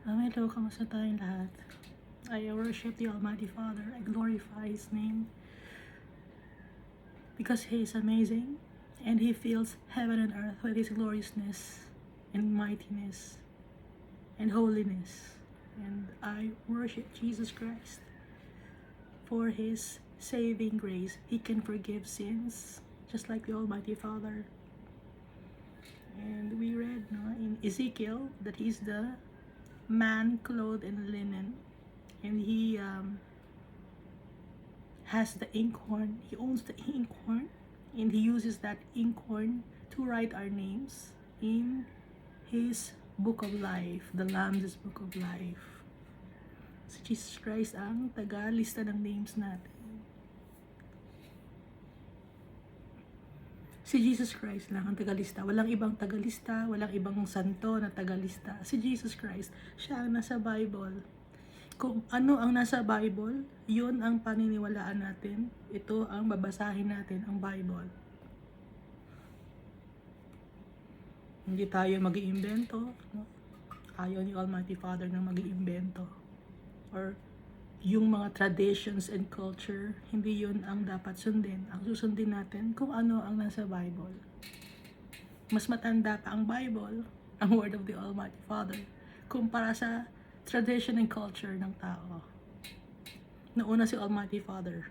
Hello, kamusta tayong lahat? I worship the Almighty Father. I glorify His name because He is amazing and He fills heaven and earth with His gloriousness and mightiness and holiness. And I worship Jesus Christ for His saving grace. He can forgive sins just like the Almighty Father. And we read in Ezekiel that He's the man clothed in linen, and He has the inkhorn. He owns the inkhorn, and He uses that inkhorn to write our names in His book of life, the Lamb's book of life. Si Jesus Christ ang taga-lista ng names natin. Si Jesus Christ lang ang tagalista. Walang ibang tagalista, walang ibang santo na tagalista. Si Jesus Christ, siya ang nasa Bible. Kung ano ang nasa Bible, yun ang paniniwalaan natin. Ito ang babasahin natin, ang Bible. Hindi tayo mag-iimbento. No? Ayaw ni Almighty Father na mag-iimbento. Or yung mga traditions and culture, hindi yun ang dapat sundin. Ang susundin natin kung ano ang nasa Bible. Mas matanda pa ang Bible, ang Word of the Almighty Father, kumpara sa tradition and culture ng tao. Nauna si Almighty Father.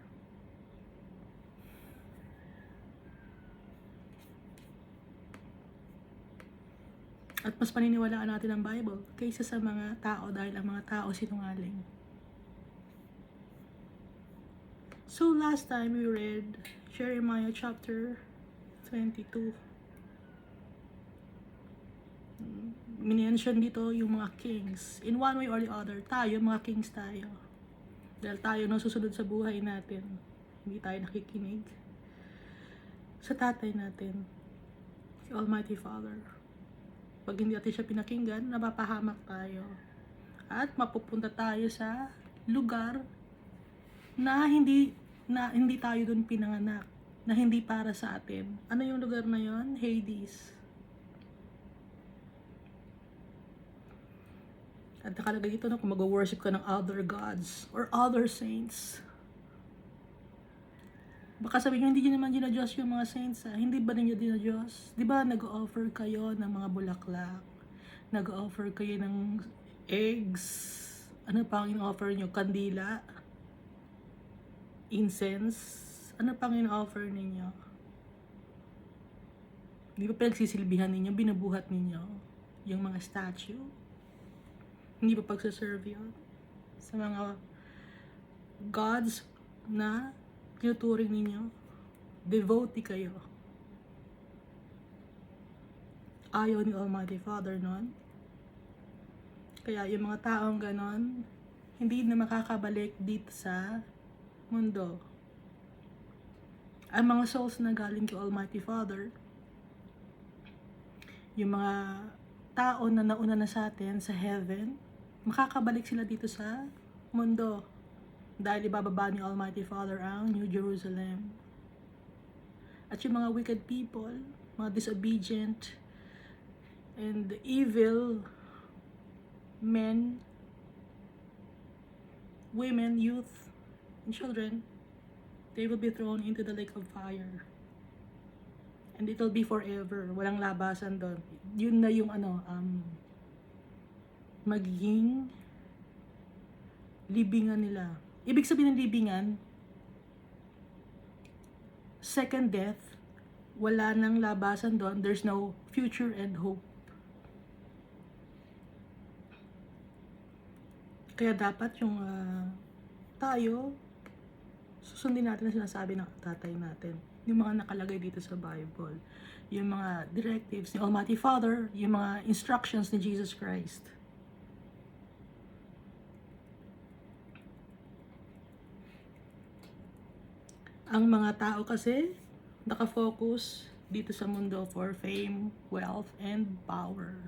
At mas paniniwalaan natin ang Bible kaysa sa mga tao dahil ang mga tao sinungaling. So last time we read Jeremiah chapter 22. Minention dito yung mga kings. In one way or the other, tayo, mga kings tayo. Dahil tayo nasusunod sa buhay natin. Hindi tayo nakikinig sa tatay natin, si Almighty Father. Pag hindi natin siya pinakinggan, napapahamak tayo. At mapupunta tayo sa lugar na hindi tayo doon pinanganak, na hindi para sa atin. Ano yung lugar na yon? Hades. At nakalagay dito na kung mag-worship ka ng other gods or other saints. Baka sabihin nyo, hindi nyo naman dinadiyos yung mga saints. Hindi ba ninyo dinadiyos? Di ba nag-offer kayo ng mga bulaklak? Nag-offer kayo ng eggs? Ano pa ang in-offer nyo? Kandila? Incense? Ano pang in-offer ninyo? Di ba pinagsisilbihan ninyo, binubuhat ninyo yung mga statue? Hindi ba pagsaserve yun sa mga gods na tinuturing ninyo? Devotee kayo. Ayaw ni Almighty Father nun. Kaya yung mga taong ganon, hindi na makakabalik dito sa mundo. Ang mga souls na galing kay Almighty Father, yung mga tao na nauna na sa atin sa heaven, makakabalik sila dito sa mundo. Dahil ibababa ni Almighty Father ang New Jerusalem. At yung mga wicked people, mga disobedient and evil men, women, youth, and children, they will be thrown into the lake of fire. And it will be forever. Walang labasan doon. Yun na yung magiging libingan nila. Ibig sabihin ng libingan, second death, wala nang labasan doon. There's no future and hope. Kaya dapat yung tayo, susundin natin ang sinasabi ng tatay natin. Yung mga nakalagay dito sa Bible. Yung mga directives ni Almighty Father, yung mga instructions ni Jesus Christ. Ang mga tao kasi nakafocus dito sa mundo for fame, wealth, and power.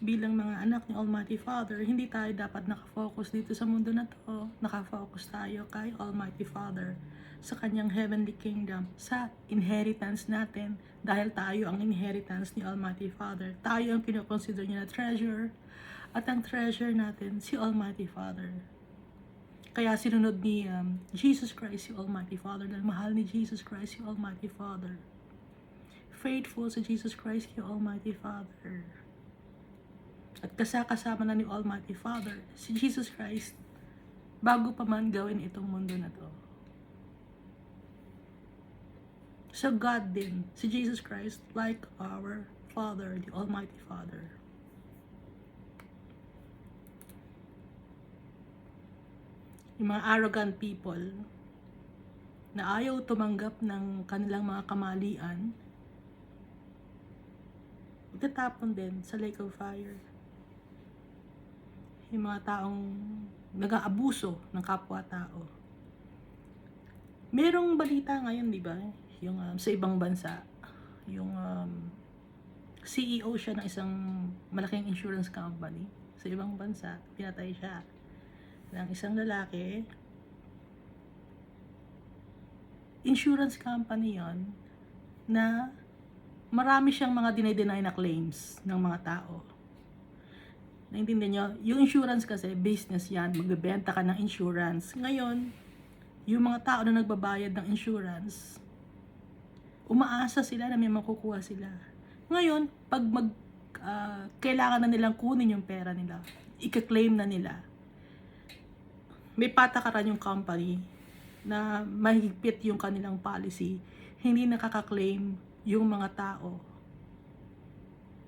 Bilang mga anak ni Almighty Father, hindi tayo dapat nakafocus dito sa mundo na to. Nakafocus tayo kay Almighty Father. sa kanyang heavenly kingdom, sa inheritance natin, dahil tayo ang inheritance ni Almighty Father. Tayo ang kinoconsider niya na treasure, at ang treasure natin si Almighty Father. Kaya sinunod ni Jesus Christ si Almighty Father, dahil mahal ni Jesus Christ si Almighty Father. Faithful si Jesus Christ si Almighty Father. At kasama na ni Almighty Father si Jesus Christ bago pa man gawin itong mundo na to. So God din, si Jesus Christ, like our Father, the Almighty Father. Yung mga arrogant people na ayaw tumanggap ng kanilang mga kamalian, itatapon din sa lake of fire. Yung mga taong nag-aabuso ng kapwa-tao. Merong balita ngayon, di ba? Yung sa ibang bansa, yung CEO siya ng isang malaking insurance company sa ibang bansa, pinatay siya ng isang lalaki. Insurance company yon na marami siyang mga dinay-deny na claims ng mga tao. Naintindihan nyo? Yung insurance kasi, business yan. Magbebenta ka ng insurance. Ngayon, yung mga tao na nagbabayad ng insurance, umaasa sila na may makukuha sila. Ngayon, pag kailangan na nilang kunin yung pera nila, ika-claim na nila, may patakaran yung company na mahigpit yung kanilang policy, hindi nakaka-claim yung mga tao.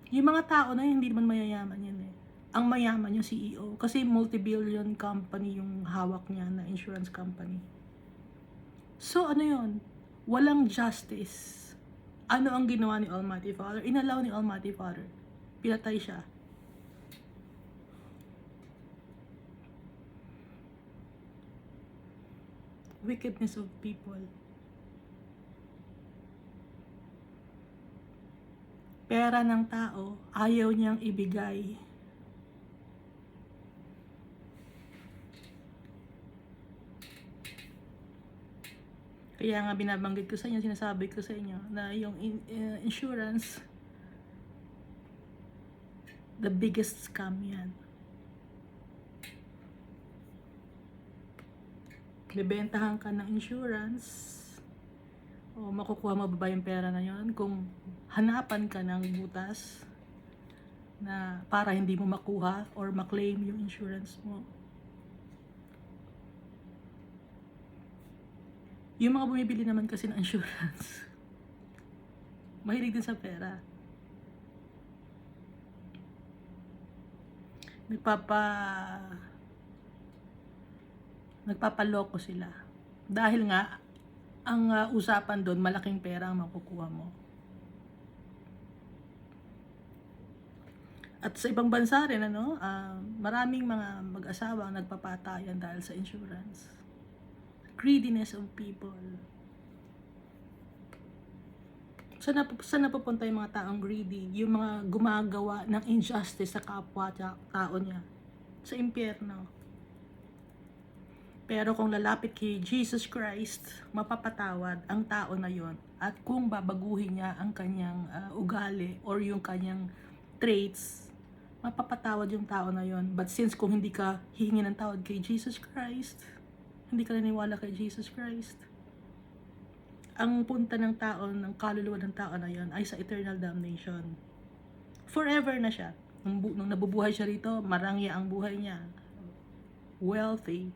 Yung mga tao na yun, hindi naman mayayaman yun eh. Ang mayaman yung CEO kasi multi-billion company yung hawak niya na insurance company. So ano yun? Walang justice. Ano ang ginawa ni Almighty Father? Inalaw ni Almighty Father. Pinatay siya. Wickedness of people. Pera ng tao, ayaw niyang ibigay. Kaya nga binabanggit ko sa inyo, sinasabi ko sa inyo na yung insurance, the biggest scam yan. Bebentahan ka ng insurance, o makukuha mo ba yung pera na yon kung hanapan ka ng butas na para hindi mo makuha or maklaim yung insurance mo. Yung mga bumibili naman kasi ng insurance, mahilig din sa pera. Nagpapaloko sila. Dahil nga, ang usapan doon, malaking pera ang makukuha mo. At sa ibang bansa rin, maraming mga mag-asawa ang nagpapatayan dahil sa insurance. Greediness of people. Saan napupunta yung mga taong greedy? Yung mga gumagawa ng injustice sa kapwa-tao niya. Sa impyerno. Pero kung lalapit kay Jesus Christ, mapapatawad ang tao na yon. At kung babaguhin niya ang kanyang ugali or yung kanyang traits, mapapatawad yung tao na yon. But since kung hindi ka hihingi ng tawad kay Jesus Christ, hindi ka naniniwala kay Jesus Christ, ang punta ng tao, ng kaluluwa ng tao na yon ay sa eternal damnation. Forever na siya. Nung nabubuhay siya rito, marangya ang buhay niya. Wealthy.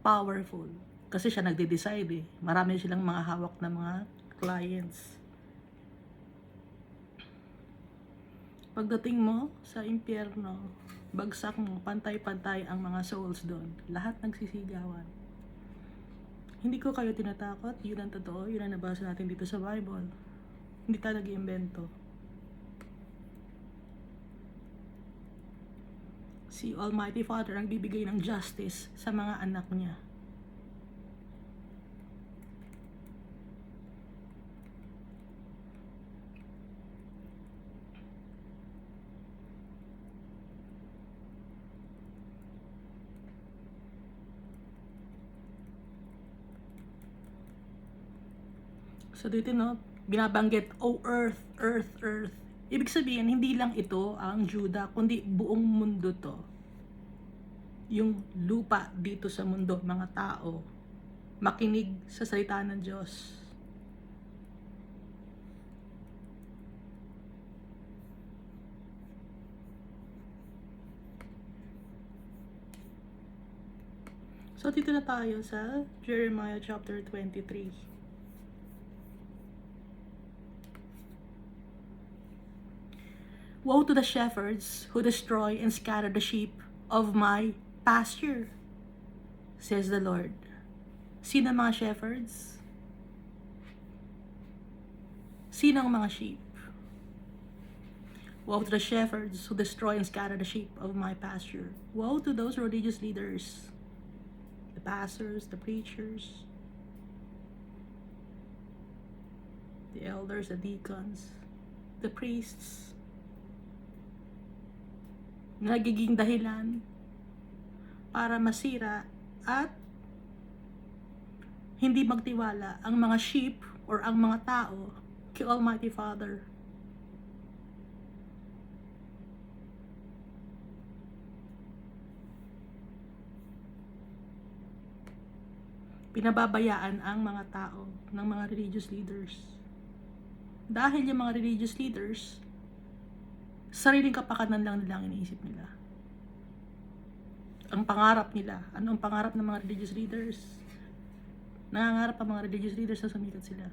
Powerful. Kasi siya nagde-decide eh. Marami silang mga hawak na mga clients. Pagdating mo sa impyerno, bagsak mo, pantay-pantay ang mga souls doon. Lahat nagsisigawan. Hindi ko kayo tinatakot, yun ang totoo, yun ang nabasa natin dito sa Bible. Hindi tayo nag-iimbento. Si Almighty Father ang bibigay ng justice sa mga anak niya. So dito no, binabanggit, "O earth, earth, earth." Ibig sabihin, hindi lang ito ang Juda, kundi buong mundo to. Yung lupa dito sa mundo, mga tao, makinig sa salita ng Diyos. So dito na tayo sa Jeremiah chapter 23. Woe to the shepherds who destroy and scatter the sheep of my pasture, says the Lord. Sino ang mga shepherds? Sino ang mga sheep? Woe to the shepherds who destroy and scatter the sheep of my pasture. Woe to those religious leaders, the pastors, the preachers, the elders, the deacons, the priests, nagiging dahilan para masira at hindi magtiwala ang mga sheep or ang mga tao kay Almighty Father. Pinababayaan ang mga tao ng mga religious leaders. Dahil yung mga religious leaders, sariling kapakanan lang nila ang iniisip nila. Ang pangarap nila, ano ang pangarap ng mga religious leaders? Nangangarap ang mga religious leaders na sumikat sila.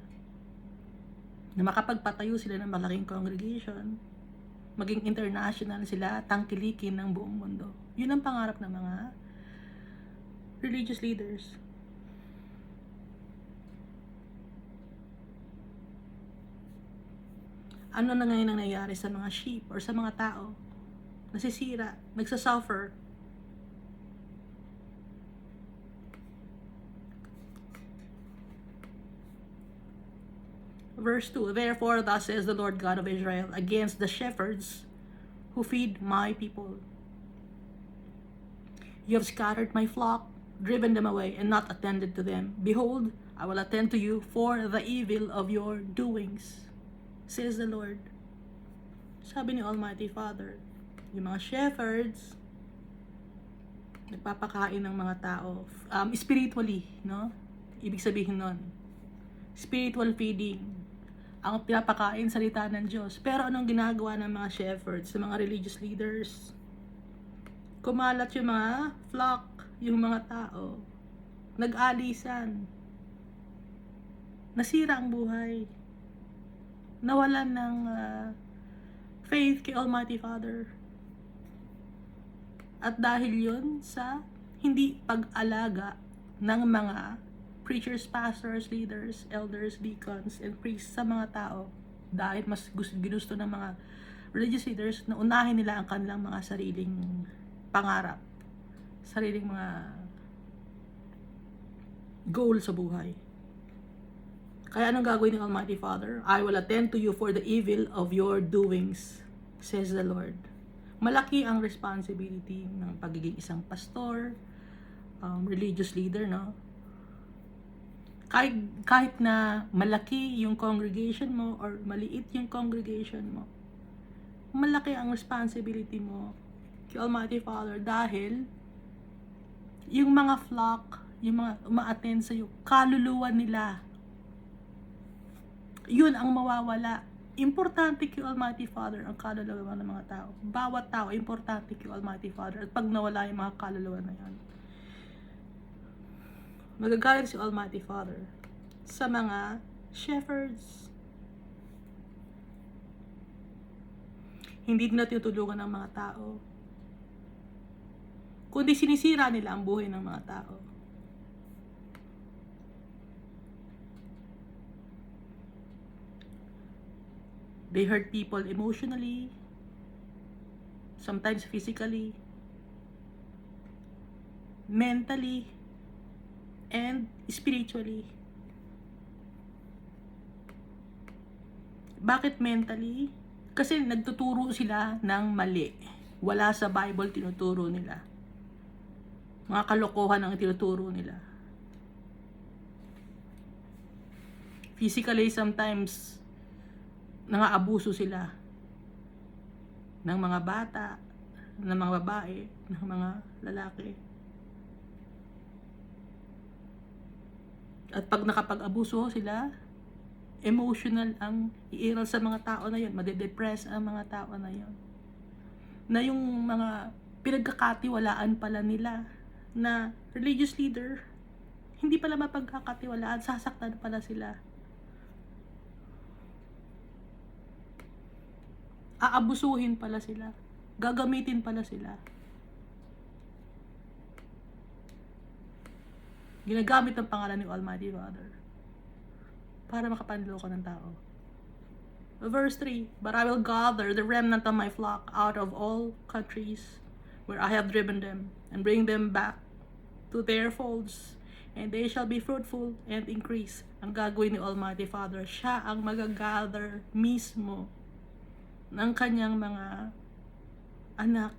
Na makapagpatayo sila ng malaking congregation, maging international sila, tangkilikin ng buong mundo. Yun ang pangarap ng mga religious leaders. Ano na ngayon ang nangyayari sa mga sheep or sa mga tao? Nasisira, nagsasuffer. Verse 2, "Therefore thus says the Lord God of Israel against the shepherds who feed my people. You have scattered my flock, driven them away, and not attended to them. Behold, I will attend to you for the evil of your doings, says the Lord." Sabi ni Almighty Father, yung mga shepherds, nagpapakain ng mga tao, spiritually, no? Ibig sabihin nun, spiritual feeding, ang pinapakain salita ng Diyos. Pero anong ginagawa ng mga shepherds, ng mga religious leaders? Kumalat yung mga flock, yung mga tao, nag-alisan, nasira ang buhay, nawalan ng faith kay Almighty Father. At dahil yun sa hindi pag-alaga ng mga preachers, pastors, leaders, elders, deacons, and priests sa mga tao, dahil mas ginusto ng mga religious leaders na unahin nila ang kanilang mga sariling pangarap, sariling mga goal sa buhay. Kaya anong gagawin ng Almighty Father? "I will attend to you for the evil of your doings, says the Lord." Malaki ang responsibility ng pagiging isang pastor, religious leader, no? Kahit na malaki yung congregation mo or maliit yung congregation mo, malaki ang responsibility mo kay Almighty Father dahil yung mga flock, yung mga uma-attend sa'yo, kaluluwa nila, yun ang mawawala. Importante kay Almighty Father ang kaluluwa ng mga tao. Bawat tao, importante kay Almighty Father. At pag nawala yung mga kaluluwa na yan, magagalit si Almighty Father sa mga shepherds. Hindi na tinutulungan ng mga tao, kundi sinisira nila ang buhay ng mga tao. They hurt people emotionally, sometimes physically, mentally, and spiritually. Bakit mentally? Kasi nagtuturo sila ng mali. Wala sa Bible tinuturo nila. Mga kalokohan ang tinuturo nila. physically sometimes nangaabuso sila ng mga bata, ng mga babae, ng mga lalaki. At pag nakapag-abuso sila, emotional ang iiral sa mga tao na yun, madedepress ang mga tao na yun. Na yung mga pinagkakatiwalaan pala nila na religious leader, hindi pala mapagkakatiwalaan, sasaktan pala sila. Aabusuhin pala sila, gagamitin pala sila. Ginagamit ang pangalan ni Almighty Father para makapanloko ng tao. Verse 3, But I will gather the remnant of my flock out of all countries where I have driven them, and bring them back to their folds, and they shall be fruitful and increase. Ang gagawin ni Almighty Father, siya ang magagather mismo ng kanyang mga anak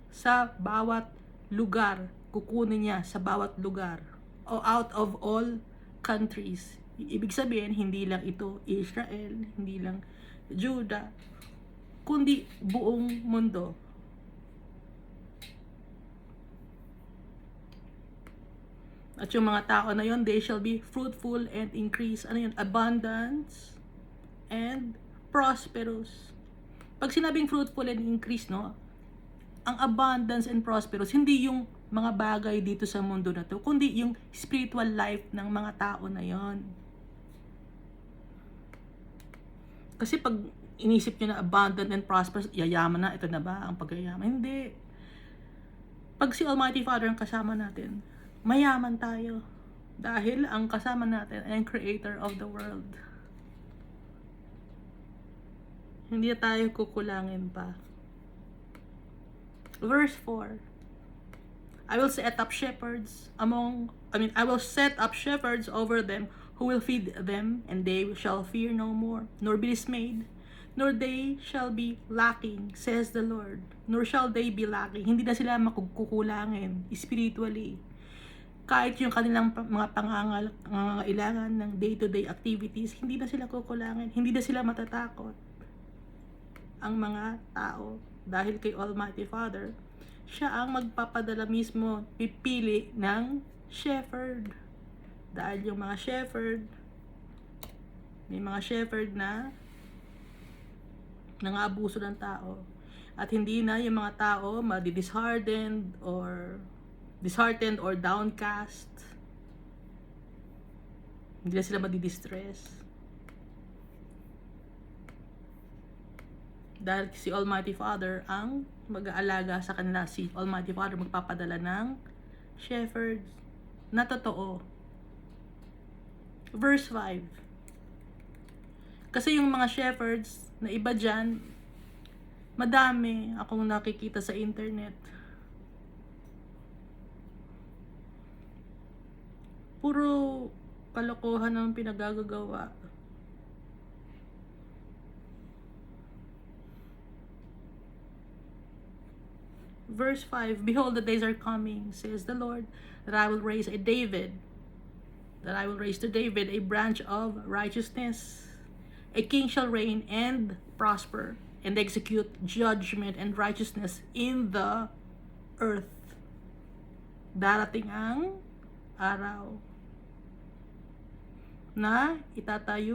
sa bawat lugar. Kukunin niya sa bawat lugar, o out of all countries. Ibig sabihin, hindi lang ito Israel, hindi lang Judah, kundi buong mundo. At yung mga tao na yon, they shall be fruitful and increase. Ano yun? Abundance and prosperous. Pag sinabing fruitful and increase, no, ang abundance and prosperous, hindi yung mga bagay dito sa mundo na to, kundi yung spiritual life ng mga tao na yon. Kasi pag inisip nyo na abundant and prosperous, yayaman na, ito na ba ang pagyayaman? Hindi. Pag si Almighty Father ang kasama natin, mayaman tayo. Dahil ang kasama natin ay ang Creator of the world. Hindi tayo kukulangin pa. Verse 4. I will set up shepherds over them who will feed them, and they shall fear no more, nor be dismayed, nor they shall be lacking, says the Lord. Nor shall they be lacking. Hindi na sila makukulangin spiritually. Kahit yung kanilang mga pangangailangan ng day-to-day activities, hindi na sila kukulangin. Hindi na sila matatakot. Ang mga tao, dahil kay Almighty Father, siya ang magpapadala mismo, pipili ng shepherd. Dahil yung mga shepherd, may mga shepherd na nangaabuso ng tao. At hindi na yung mga tao disheartened or downcast. Hindi na sila madidistress. Dahil si Almighty Father ang mag-aalaga sa kanila. Si Almighty Father magpapadala ng shepherds na totoo. Verse 5. Kasi yung mga shepherds na iba dyan, madami akong nakikita sa internet. Puro kalokohan ang pinagagagawa. Verse 5, Behold, the days are coming, says the Lord, that I will raise to David a branch of righteousness. A king shall reign and prosper, and execute judgment and righteousness in the earth. Darating ang araw na itatag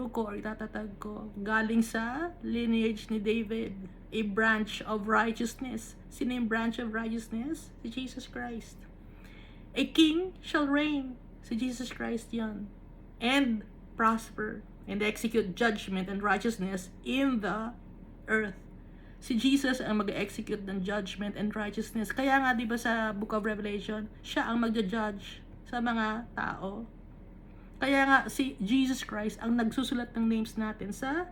ko galing sa lineage ni David, a branch of righteousness. Sino yung branch of righteousness? Si Jesus Christ. A king shall reign. Si Jesus Christ yan. And prosper, and execute judgment and righteousness in the earth. Si Jesus ang mag-execute ng judgment and righteousness. Kaya nga, di ba sa Book of Revelation, siya ang mag-judge sa mga tao. Kaya nga, si Jesus Christ ang nagsusulat ng names natin sa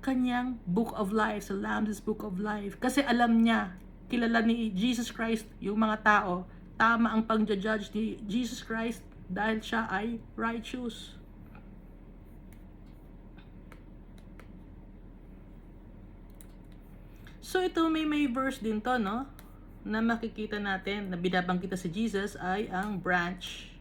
kanyang Book of Life, sa Lamb's Book of Life. Kasi alam niya, kilala ni Jesus Christ yung mga tao. Tama ang pang-judge ni Jesus Christ dahil siya ay righteous. So ito may verse din to, no? Na makikita natin, na binabanggit kita si Jesus ay ang branch.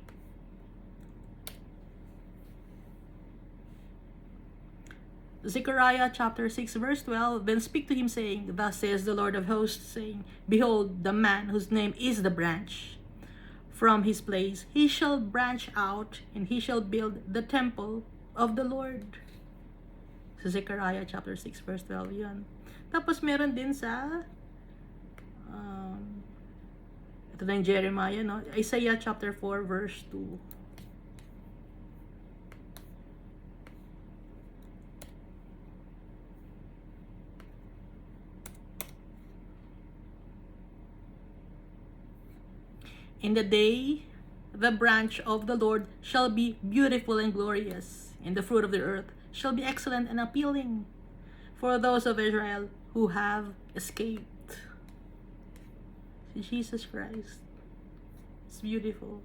Zechariah chapter 6 verse 12, then speak to him saying, thus says the Lord of hosts, saying, behold, the man whose name is the branch. From his place he shall branch out, and he shall build the temple of the Lord. Sa Zechariah chapter 6 verse 12 yun. Tapos meron din sa ito na yung Jeremiah, no? Isaiah chapter 4 verse 2. In the day, the branch of the Lord shall be beautiful and glorious, and the fruit of the earth shall be excellent and appealing for those of Israel who have escaped. Jesus Christ. It's beautiful.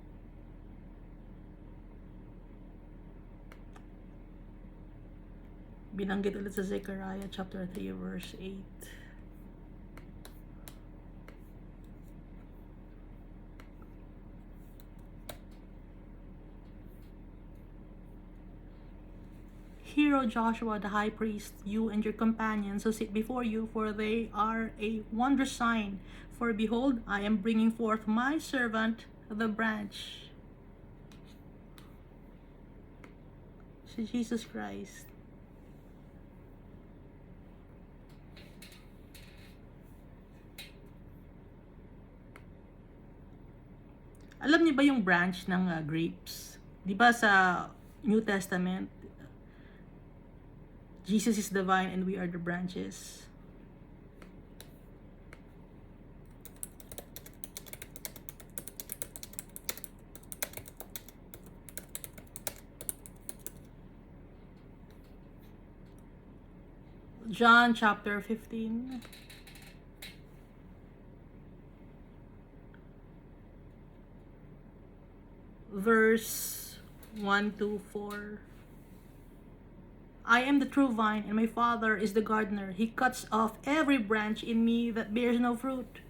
Binanggit ulit sa Zechariah chapter 3 verse 8. Hear, O Joshua the high priest, you and your companions who sit before you, for they are a wondrous sign. For behold, I am bringing forth my servant, the branch. Si Jesus Christ. Alam niyo ba yung branch ng grapes? Di ba sa New Testament, Jesus is the vine and we are the branches. John chapter 15. Verse 1 to 4. I am the true vine, and my Father is the gardener. He cuts off every branch in me that bears no fruit,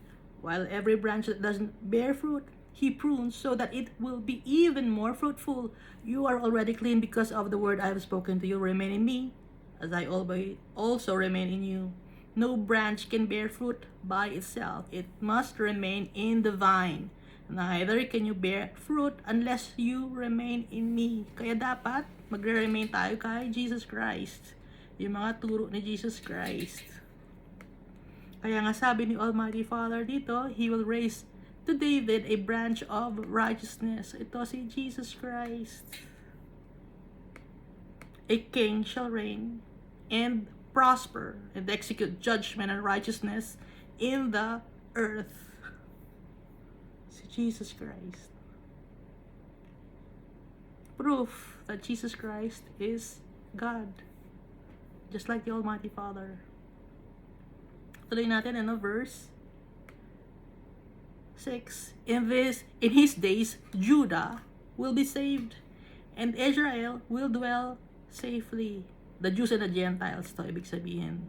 while every branch that doesn't bear fruit, he prunes so that it will be even more fruitful. You are already clean because of the word I have spoken to you. Remain in me, as I also remain in you. No branch can bear fruit by itself. It must remain in the vine. Neither can you bear fruit unless you remain in me. Kaya dapat magre-remain tayo kay Jesus Christ. Yung mga turo ni Jesus Christ. Kaya nga sabi ni Almighty Father dito, He will raise to David a branch of righteousness. Ito si Jesus Christ. A king shall reign and prosper and execute judgment and righteousness in the earth. Si Jesus Christ. Proof that Jesus Christ is God. Just like the Almighty Father. Tuloy natin verse 6. In his days, Judah will be saved, and Israel will dwell safely. The Jews and the Gentiles to ibig sabihin.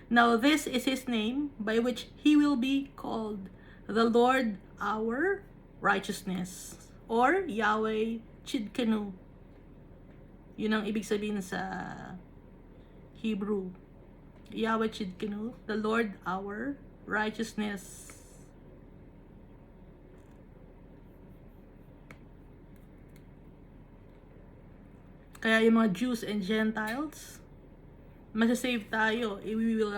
Now this is his name by which he will be called, the Lord our righteousness, or Yahweh Chidkenu. Yun ang ibig sabihin sa Hebrew. Yahweh Chidkenu, the Lord our righteousness. Kaya yung mga Jews and Gentiles, masasave tayo. We will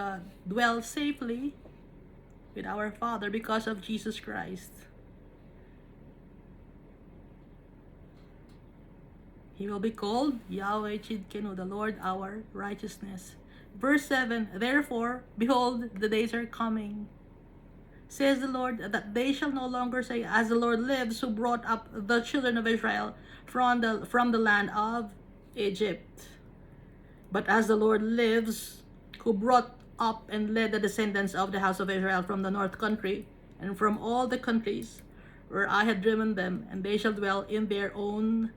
dwell safely with our Father because of Jesus Christ. He will be called Yahweh Chidkenu, the Lord our righteousness. Verse 7, therefore, behold, the days are coming, says the Lord, that they shall no longer say, as the Lord lives, who brought up the children of Israel from the land of Egypt. But as the Lord lives, who brought up and led the descendants of the house of Israel from the north country, and from all the countries where I had driven them, and they shall dwell in their own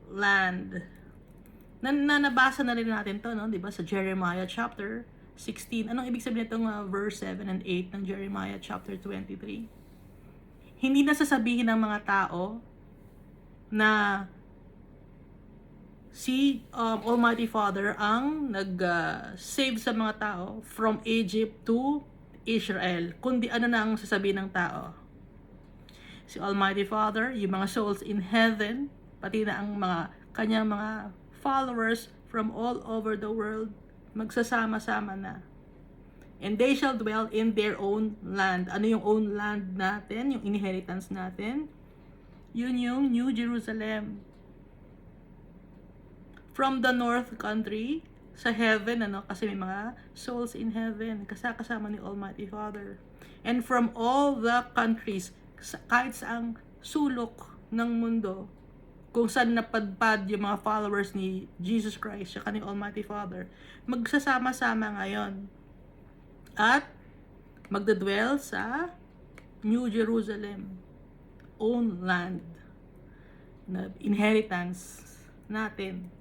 land. Nabasa na rin natin to, no? Diba? Sa Jeremiah chapter 16. Anong ibig sabihin itong verse 7 and 8 ng Jeremiah chapter 23? Hindi na sasabihin ng mga tao na Almighty Father ang nag-save sa mga tao from Egypt to Israel. Kundi ano na ang sasabihin ng tao? Si Almighty Father, yung mga souls in heaven, pati na ang mga kanyang mga followers from all over the world, magsasama-sama na. And they shall dwell in their own land. Ano yung own land natin? Yung inheritance natin? Yun yung New Jerusalem. From the north country, sa heaven, kasi may mga souls in heaven, kasama ni Almighty Father. And from all the countries, kahit saang sulok ng mundo, kung saan napadpad yung mga followers ni Jesus Christ, saka ni Almighty Father, magsasama-sama ngayon. At magdadwell sa New Jerusalem, own land, na inheritance natin.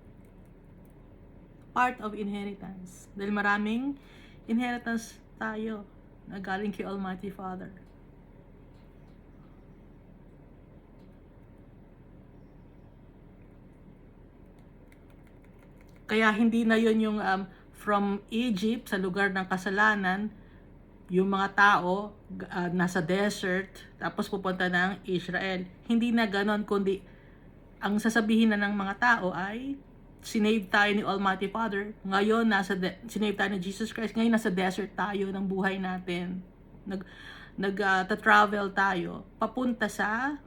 Part of inheritance. Dahil maraming inheritance tayo na galing kay Almighty Father. Kaya hindi na yun yung from Egypt, sa lugar ng kasalanan, yung mga tao nasa desert, tapos pupunta ng Israel. Hindi na ganon, kundi ang sasabihin na ng mga tao ay sinave tayo ni Almighty Father. Ngayon, sinave tayo ni Jesus Christ. Ngayon, nasa desert tayo ng buhay natin. Nag-travel tayo papunta sa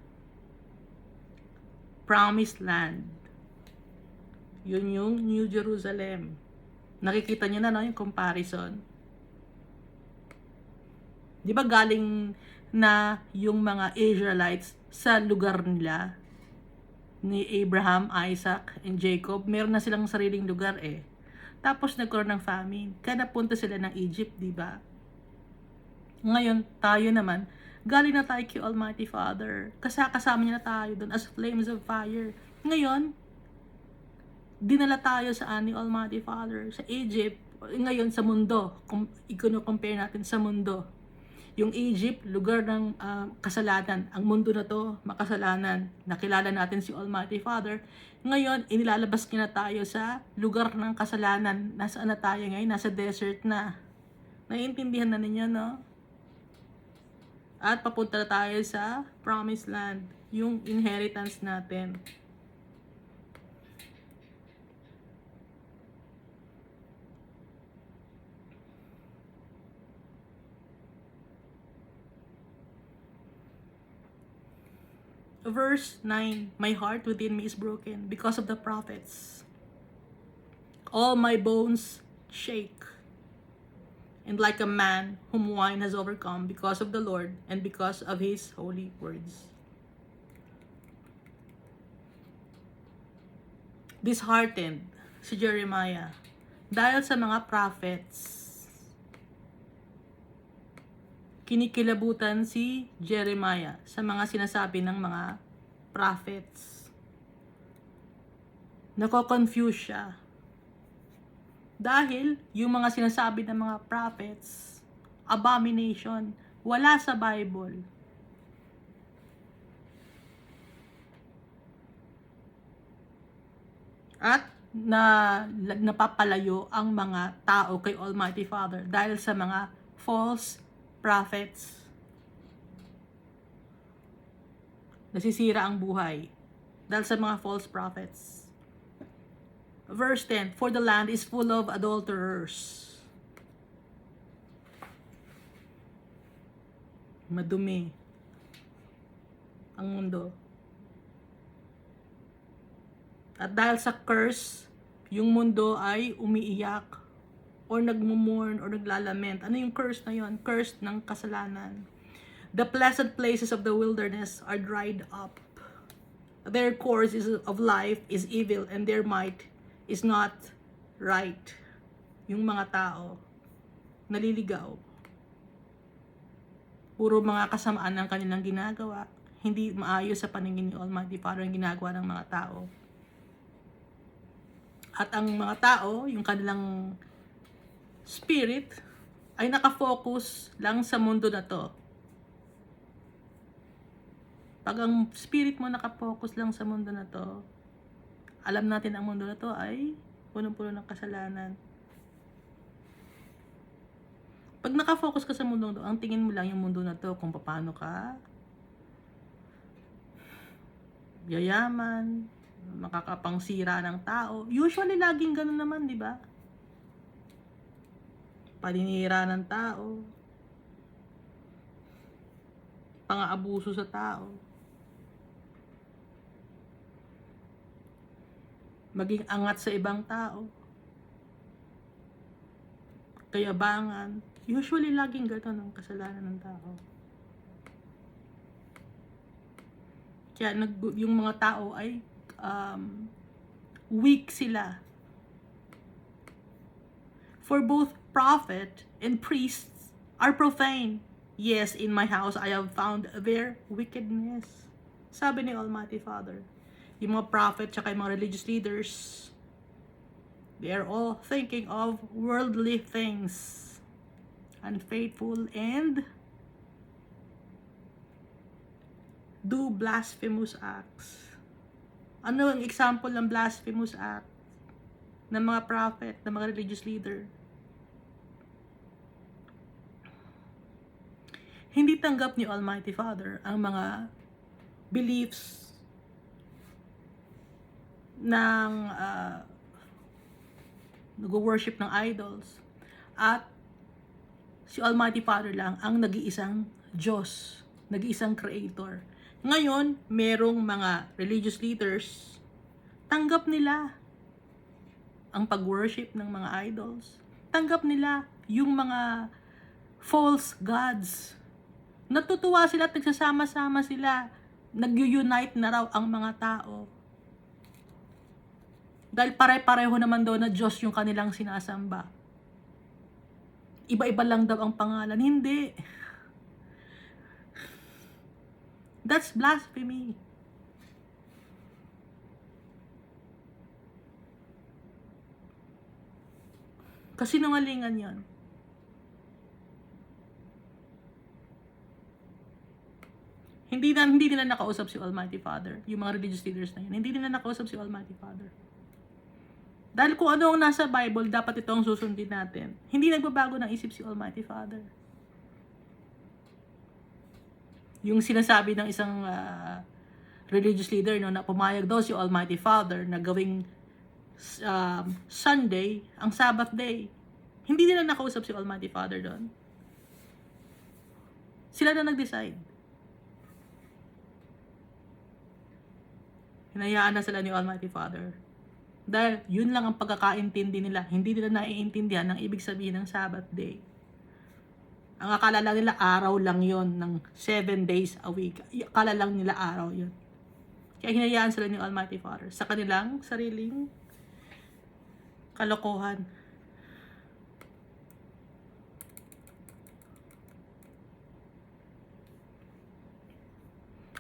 Promised Land. Yun yung New Jerusalem. Nakikita nyo na, no, yung comparison. Di ba galing na yung mga Israelites sa lugar nila ni Abraham, Isaac, and Jacob? Meron na silang sariling lugar eh. Tapos nagkaroon ng famine. Kaya napunta sila ng Egypt, di ba? Ngayon, tayo naman, galing na tayo kay Almighty Father. Kasama niya na tayo doon as flames of fire. Ngayon, dinala tayo sa ni Almighty Father sa Egypt. Ngayon sa mundo, kung i-compare natin sa mundo, yung Egypt, lugar ng kasalanan. Ang mundo na to, makasalanan. Nakilala natin si Almighty Father. Ngayon, inilalabas niya na tayo sa lugar ng kasalanan. Nasaan na tayo ngayon? Nasa desert na. Naiintindihan na ninyo, no? At papunta na tayo sa Promised Land, yung inheritance natin. Verse 9, my heart within me is broken because of the prophets. All my bones shake. And like a man whom wine has overcome because of the Lord and because of his holy words. Disheartened si Jeremiah dahil sa mga prophets. Kinikilabutan si Jeremiah sa mga sinasabi ng mga prophets. Nako-confuse siya. Dahil yung mga sinasabi ng mga prophets, abomination, wala sa Bible. At napapalayo ang mga tao kay Almighty Father dahil sa mga false prophets. Nasisira ang buhay dahil sa mga false prophets. Verse 10, for the land is full of adulterers. Madumi ang mundo. At dahil sa curse, yung mundo ay umiiyak or nagmumurn or naglalament. Ano yung curse na yon? Curse ng kasalanan. The pleasant places of the wilderness are dried up. Their course of life is evil and their might is not right. Yung mga tao, naliligaw. Puro mga kasamaan ang kanilang ginagawa. Hindi maayos sa paningin ni Almighty Father ang ginagawa ng mga tao. At ang mga tao, yung kanilang spirit, ay nakafocus lang sa mundo na to. Pag ang spirit mo nakafocus lang sa mundo na to, Alam natin ang mundo na to ay punong-puno ng kasalanan. Pag nakafocus ka sa mundo to, ang tingin mo lang yung mundo na to kung paano ka yayaman, makakapangsira ng tao. Usually, laging ganun naman, di ba? Paninira ng tao, pang-aabuso sa tao, maging angat sa ibang tao, kayabangan. Usually, laging ganun ang kasalanan ng tao. Kaya yung mga tao ay weak sila. For both prophet and priests are profane. Yes, in my house I have found their wickedness. Sabi ni Almighty Father. Yung mga prophet tsaka yung mga religious leaders, they are all thinking of worldly things. Unfaithful and do blasphemous acts. Ano ang example ng blasphemous act ng mga prophet, ng mga religious leader? Hindi tanggap ni Almighty Father ang mga beliefs ng nag-worship ng idols, at si Almighty Father lang ang nag-iisang Diyos, nag-iisang Creator. Ngayon, merong mga religious leaders, tanggap nila ang pag-worship ng mga idols. Tanggap nila yung mga false gods. Natutuwa sila at nagsasama-sama sila. Nag-unite na raw ang mga tao. Dahil pare-pareho naman daw na Diyos yung kanilang sinasamba. Iba-iba lang daw ang pangalan. Hindi. That's blasphemy. Kasinungalingan yan. Hindi nila nakausap si Almighty Father. Yung mga religious leaders na yun. Hindi nila nakausap si Almighty Father. Dahil kung ano ang nasa Bible, dapat ito ang susundin natin. Hindi nagbabago ng isip si Almighty Father. Yung sinasabi ng isang religious leader, no, na pumayag daw si Almighty Father na gawing Sunday ang Sabbath day. Hindi nila nakausap si Almighty Father doon. Sila na nag-decide. Hinayaan na sila ni Almighty Father. Dahil yun lang ang pagkakaintindi nila. Hindi nila naiintindihan ang ibig sabihin ng Sabbath day. Ang akala lang nila araw lang yon ng 7 days a week. Akala lang nila araw yon. Kaya hinayaan sila ni Almighty Father sa kanilang sariling kalokohan.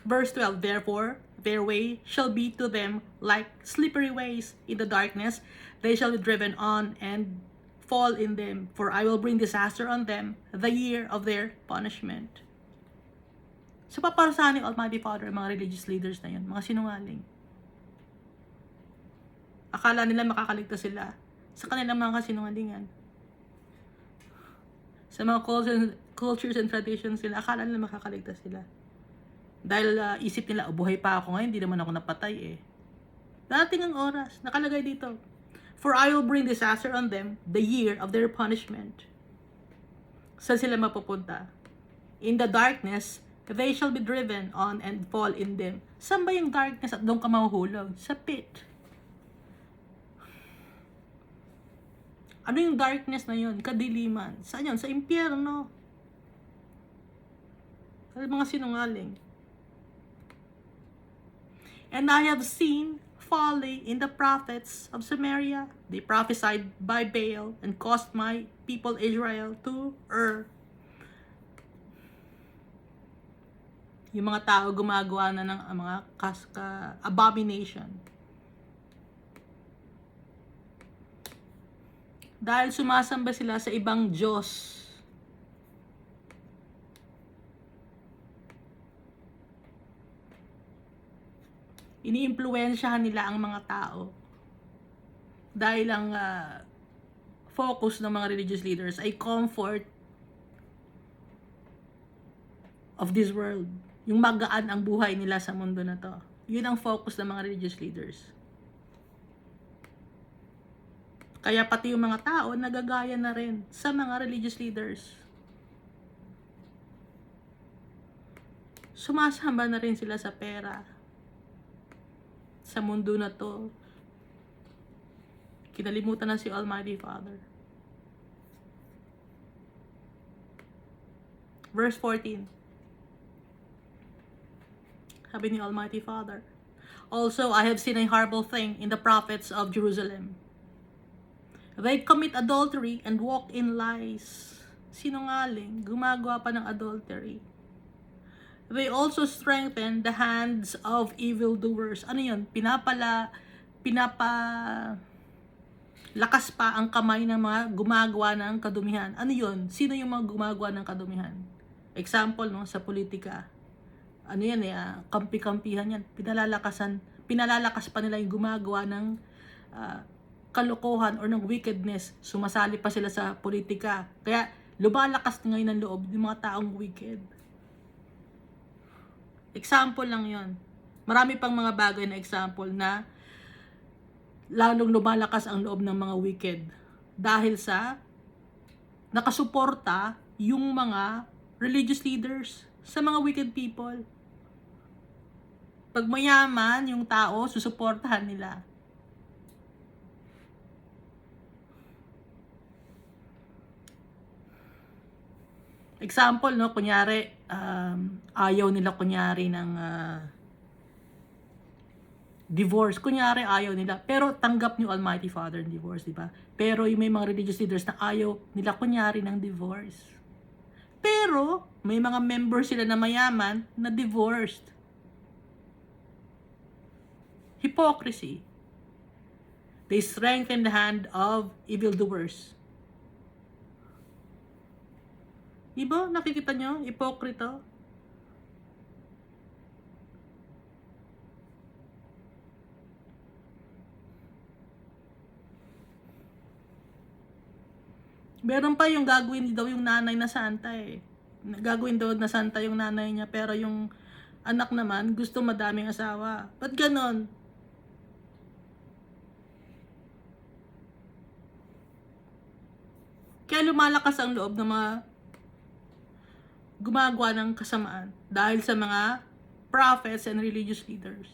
Verse 12, therefore, their way shall be to them like slippery ways in the darkness. They shall be driven on and fall in them, for I will bring disaster on them, the year of their punishment. So, paparusahan ni Almighty Father, mga religious leaders na yun, mga sinungaling. Akala nila makakaligtas sila sa kanilang mga kasinungalingan. Sa mga cultures and traditions sila, akala nila makakaligtas sila. Dahil isip nila, buhay pa ako ngayon, hindi naman ako napatay eh. Dating ang oras, nakalagay dito. For I will bring disaster on them, the year of their punishment. Saan sila mapupunta? In the darkness, they shall be driven on and fall in them. Saan ba yung darkness at doon ka mahuhulog? Sa pit. Ano yung darkness na yun? Kadiliman. Saan yun? Sa impyerno. Sa mga sinungaling. And I have seen folly in the prophets of Samaria. They prophesied by Baal and caused my people Israel to err. Yung mga tao gumagawa na ng mga abomination. Dahil sumasamba sila sa ibang Diyos. iniimpluwensyahan nila ang mga tao. Dahil ang focus ng mga religious leaders ay comfort of this world. Yung magaan ang buhay nila sa mundo na to. Yun ang focus ng mga religious leaders. Kaya pati yung mga tao nagagaya na rin sa mga religious leaders. Sumasamba na rin sila sa pera. Sa mundo na to. Kinalimutan na si Almighty Father. Verse 14. Sabi ni Almighty Father, also, I have seen a horrible thing in the prophets of Jerusalem. They commit adultery and walk in lies. Sinungaling, gumagawa pa ng adultery. They also strengthen the hands of evildoers. Ano yun? Lakas pa ang kamay ng mga gumagawa ng kadumihan. Ano yun? Sino yung mga gumagawa ng kadumihan? Example, no, sa politika. Ano yan kampi-kampihan yan. Pinalalakas pa nila yung gumagawa ng kalokohan or ng wickedness. Sumasali pa sila sa politika. Kaya lumalakas ngayon ang loob ng mga taong wicked. Example lang yon. Marami pang mga bagay na example na lalong lumalakas ang loob ng mga wicked dahil sa nakasuporta yung mga religious leaders sa mga wicked people. Pag mayaman yung tao, susuportahan nila. Example, no, kunyari, ayaw nila kunyari ng divorce. Kunyari, ayaw nila. Pero tanggap ni Almighty Father ng divorce, di ba? Pero yung may mga religious leaders na ayaw nila kunyari ng divorce. Pero, may mga members sila na mayaman na divorced. Hypocrisy. They strengthen the hand of evildoers. Diba? Nakikita nyo? Hipokrito. Meron pa yung gagawin daw yung nanay na santa eh. Gagawin daw na santa yung nanay niya, pero yung anak naman gusto madaming asawa. Ba't ganon? Kaya lumalakas ang loob ng mga gumagawa ng kasamaan dahil sa mga prophets and religious leaders.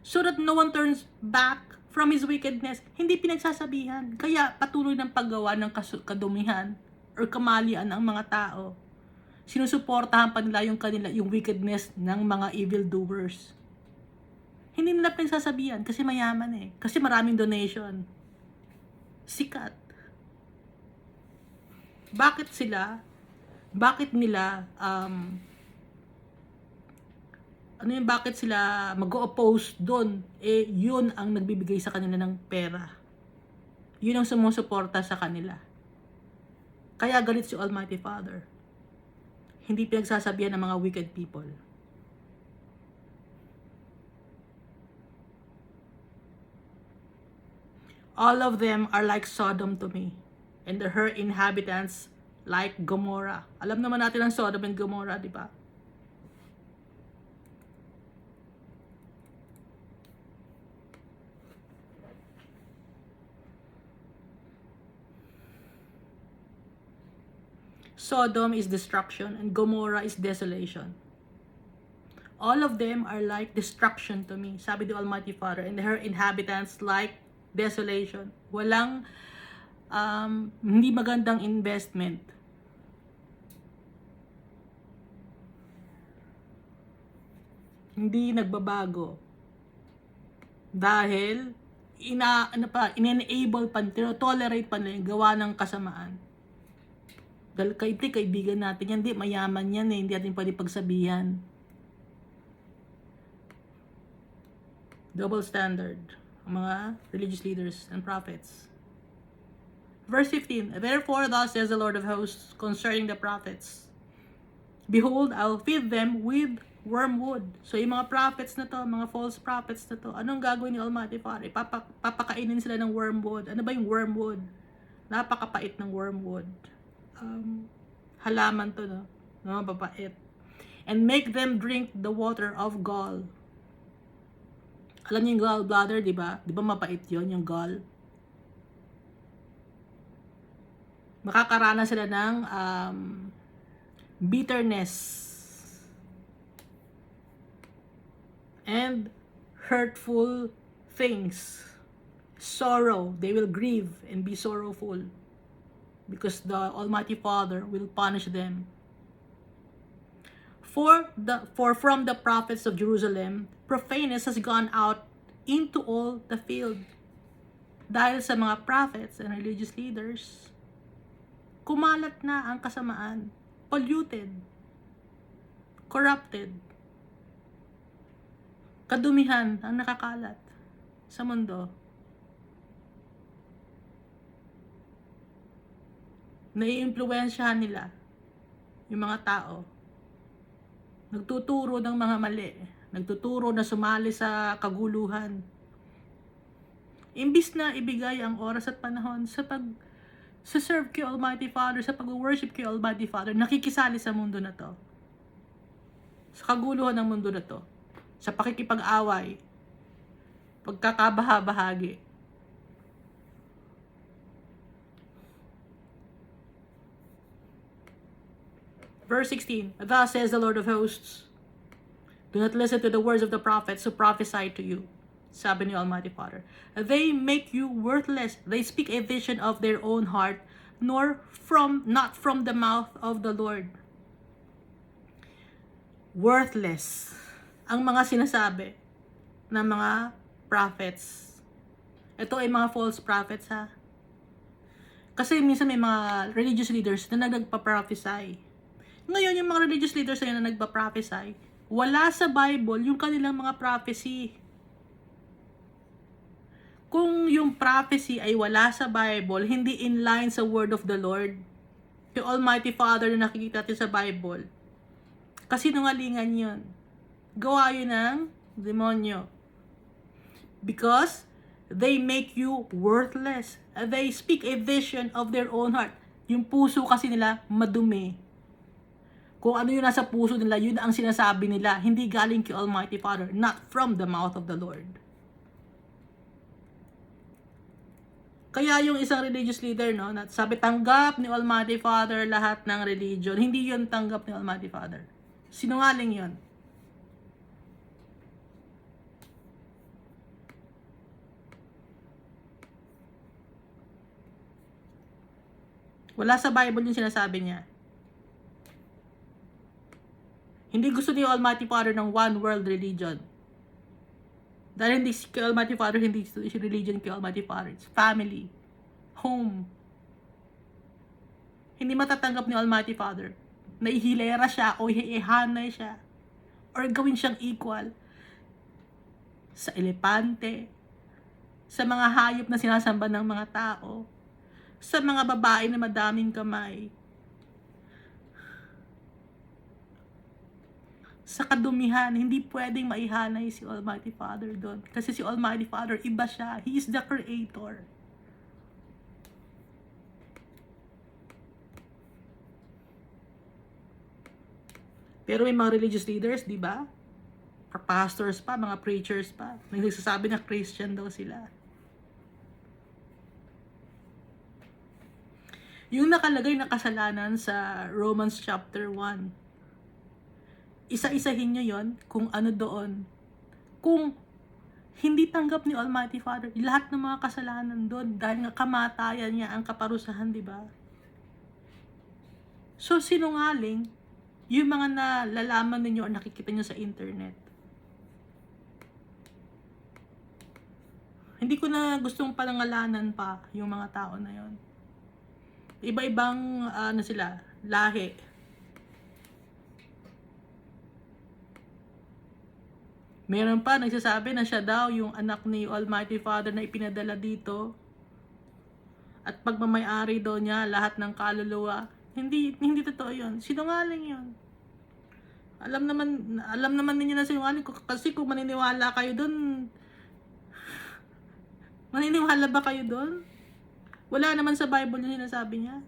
So that no one turns back from his wickedness. Hindi pinagsasabihan. Kaya patuloy ng paggawa ng kadumihan or kamalian ang mga tao. Sinusuportahan pa nila yung wickedness ng mga evildoers. Hindi nila pinagsasabihan kasi mayaman eh. Kasi maraming donation. Sikat. Bakit nila bakit sila mag-oppose doon? Eh, yun ang nagbibigay sa kanila ng pera. Yun ang sumusuporta sa kanila. Kaya galit si Almighty Father. Hindi pinagsasabihan ng mga wicked people. All of them are like Sodom to me, and her inhabitants like Gomorrah. Alam naman natin ang Sodom and Gomorrah, di ba? Sodom is destruction and Gomorrah is desolation. All of them are like destruction to me, sabi ni Almighty Father, and her inhabitants like desolation. Walang hindi magandang investment. Hindi nagbabago. Dahil in-enable pa, tolerate pa nila yung gawa ng kasamaan. Dahil kaibigan natin yan, hindi mayaman yan eh, hindi natin pwede pagsabihan. Double standard ang mga religious leaders and prophets. Verse 15, therefore thus says the Lord of hosts concerning the prophets Behold, I'll feed them with wormwood. So, yung mga prophets na to, mga false prophets na to, anong gagawin ni Almighty Father? Papakainin sila ng wormwood. Ano ba yung wormwood? Napakapait ng wormwood. Halaman to, no? Mababait. And make them drink the water of gall. Alam niyo yung gallbladder, di ba? Di ba mapait yun, yung gall? Makakaranas sila ng bitterness and hurtful things. Sorrow. They will grieve and be sorrowful because the Almighty Father will punish them. For from the prophets of Jerusalem, profaneness has gone out into all the field. Dahil sa mga prophets and religious leaders, kumalat na ang kasamaan, polluted, corrupted, kadumihan ang nakakalat sa mundo. Naiimpluwensyahan nila yung mga tao. Nagtuturo ng mga mali. Nagtuturo na sumali sa kaguluhan. Imbis na ibigay ang oras at panahon sa serve kay Almighty Father, sa pag-worship kay Almighty Father, nakikisali sa mundo na to. Sa kaguluhan ng mundo na to. Sa pakikipag-away. Pagkakabaha-bahagi. Verse 16, Thus says the Lord of hosts, do not listen to the words of the prophets who prophesy to you. Sabi ni Almighty Father. They make you worthless. They speak a vision of their own heart, not from the mouth of the Lord. Worthless ang mga sinasabi ng mga prophets. Ito ay mga false prophets, ha. Kasi minsan may mga religious leaders na nagpa-prophesy. Ngayon, yung mga religious leaders na nagpa-prophesy, wala sa Bible yung kanilang mga prophecy. Kung yung prophecy ay wala sa Bible, hindi in line sa word of the Lord, yung Almighty Father na nakikita natin sa Bible, kasi nungalingan yun. Gawa yun ng demonyo. Because they make you worthless. They speak a vision of their own heart. Yung puso kasi nila madumi. Kung ano yung nasa puso nila, yun ang sinasabi nila. Hindi galing kay Almighty Father, not from the mouth of the Lord. Kaya yung isang religious leader, no, sabi tanggap ni Almighty Father lahat ng religion. Hindi yun tanggap ni Almighty Father. Sinungaling yun. Wala sa Bible yung sinasabi niya. Hindi gusto ni Almighty Father ng one world religion. Dahil hindi kay Almighty Father, hindi religion kay Almighty Father. It's family. Home. Hindi matatanggap ni Almighty Father na ihilera siya o ihanay siya or gawin siyang equal sa elepante, sa mga hayop na sinasamba ng mga tao, sa mga babae na madaming kamay, sa kadumihan. Hindi pwedeng maihanay si Almighty Father doon. Kasi si Almighty Father, iba siya. He is the Creator. Pero may mga religious leaders, di ba? Pastors pa, mga preachers pa. Nagsasabi na Christian daw sila. Yung nakalagay na kasalanan sa Romans chapter 1, isa-isahin nyo yon kung ano doon. Kung hindi tanggap ni Almighty Father lahat ng mga kasalanan doon dahil nga kamatayan niya ang kaparusahan, di ba? So, sinungaling yung mga nalalaman ninyo o nakikita nyo sa internet. Hindi ko na gustong palangalanan pa yung mga tao na yon. Iba-ibang sila, lahi. Meron pa nagsasabi na siya daw yung anak ni Almighty Father na ipinadala dito. At pagmamayari daw niya lahat ng kaluluwa. Hindi totoo yun. Sinungaling yun. Alam naman ninyo na sinungaling kasi kung maniniwala kayo doon, maniniwala ba kayo doon? Wala naman sa Bible yung sinasabi niya.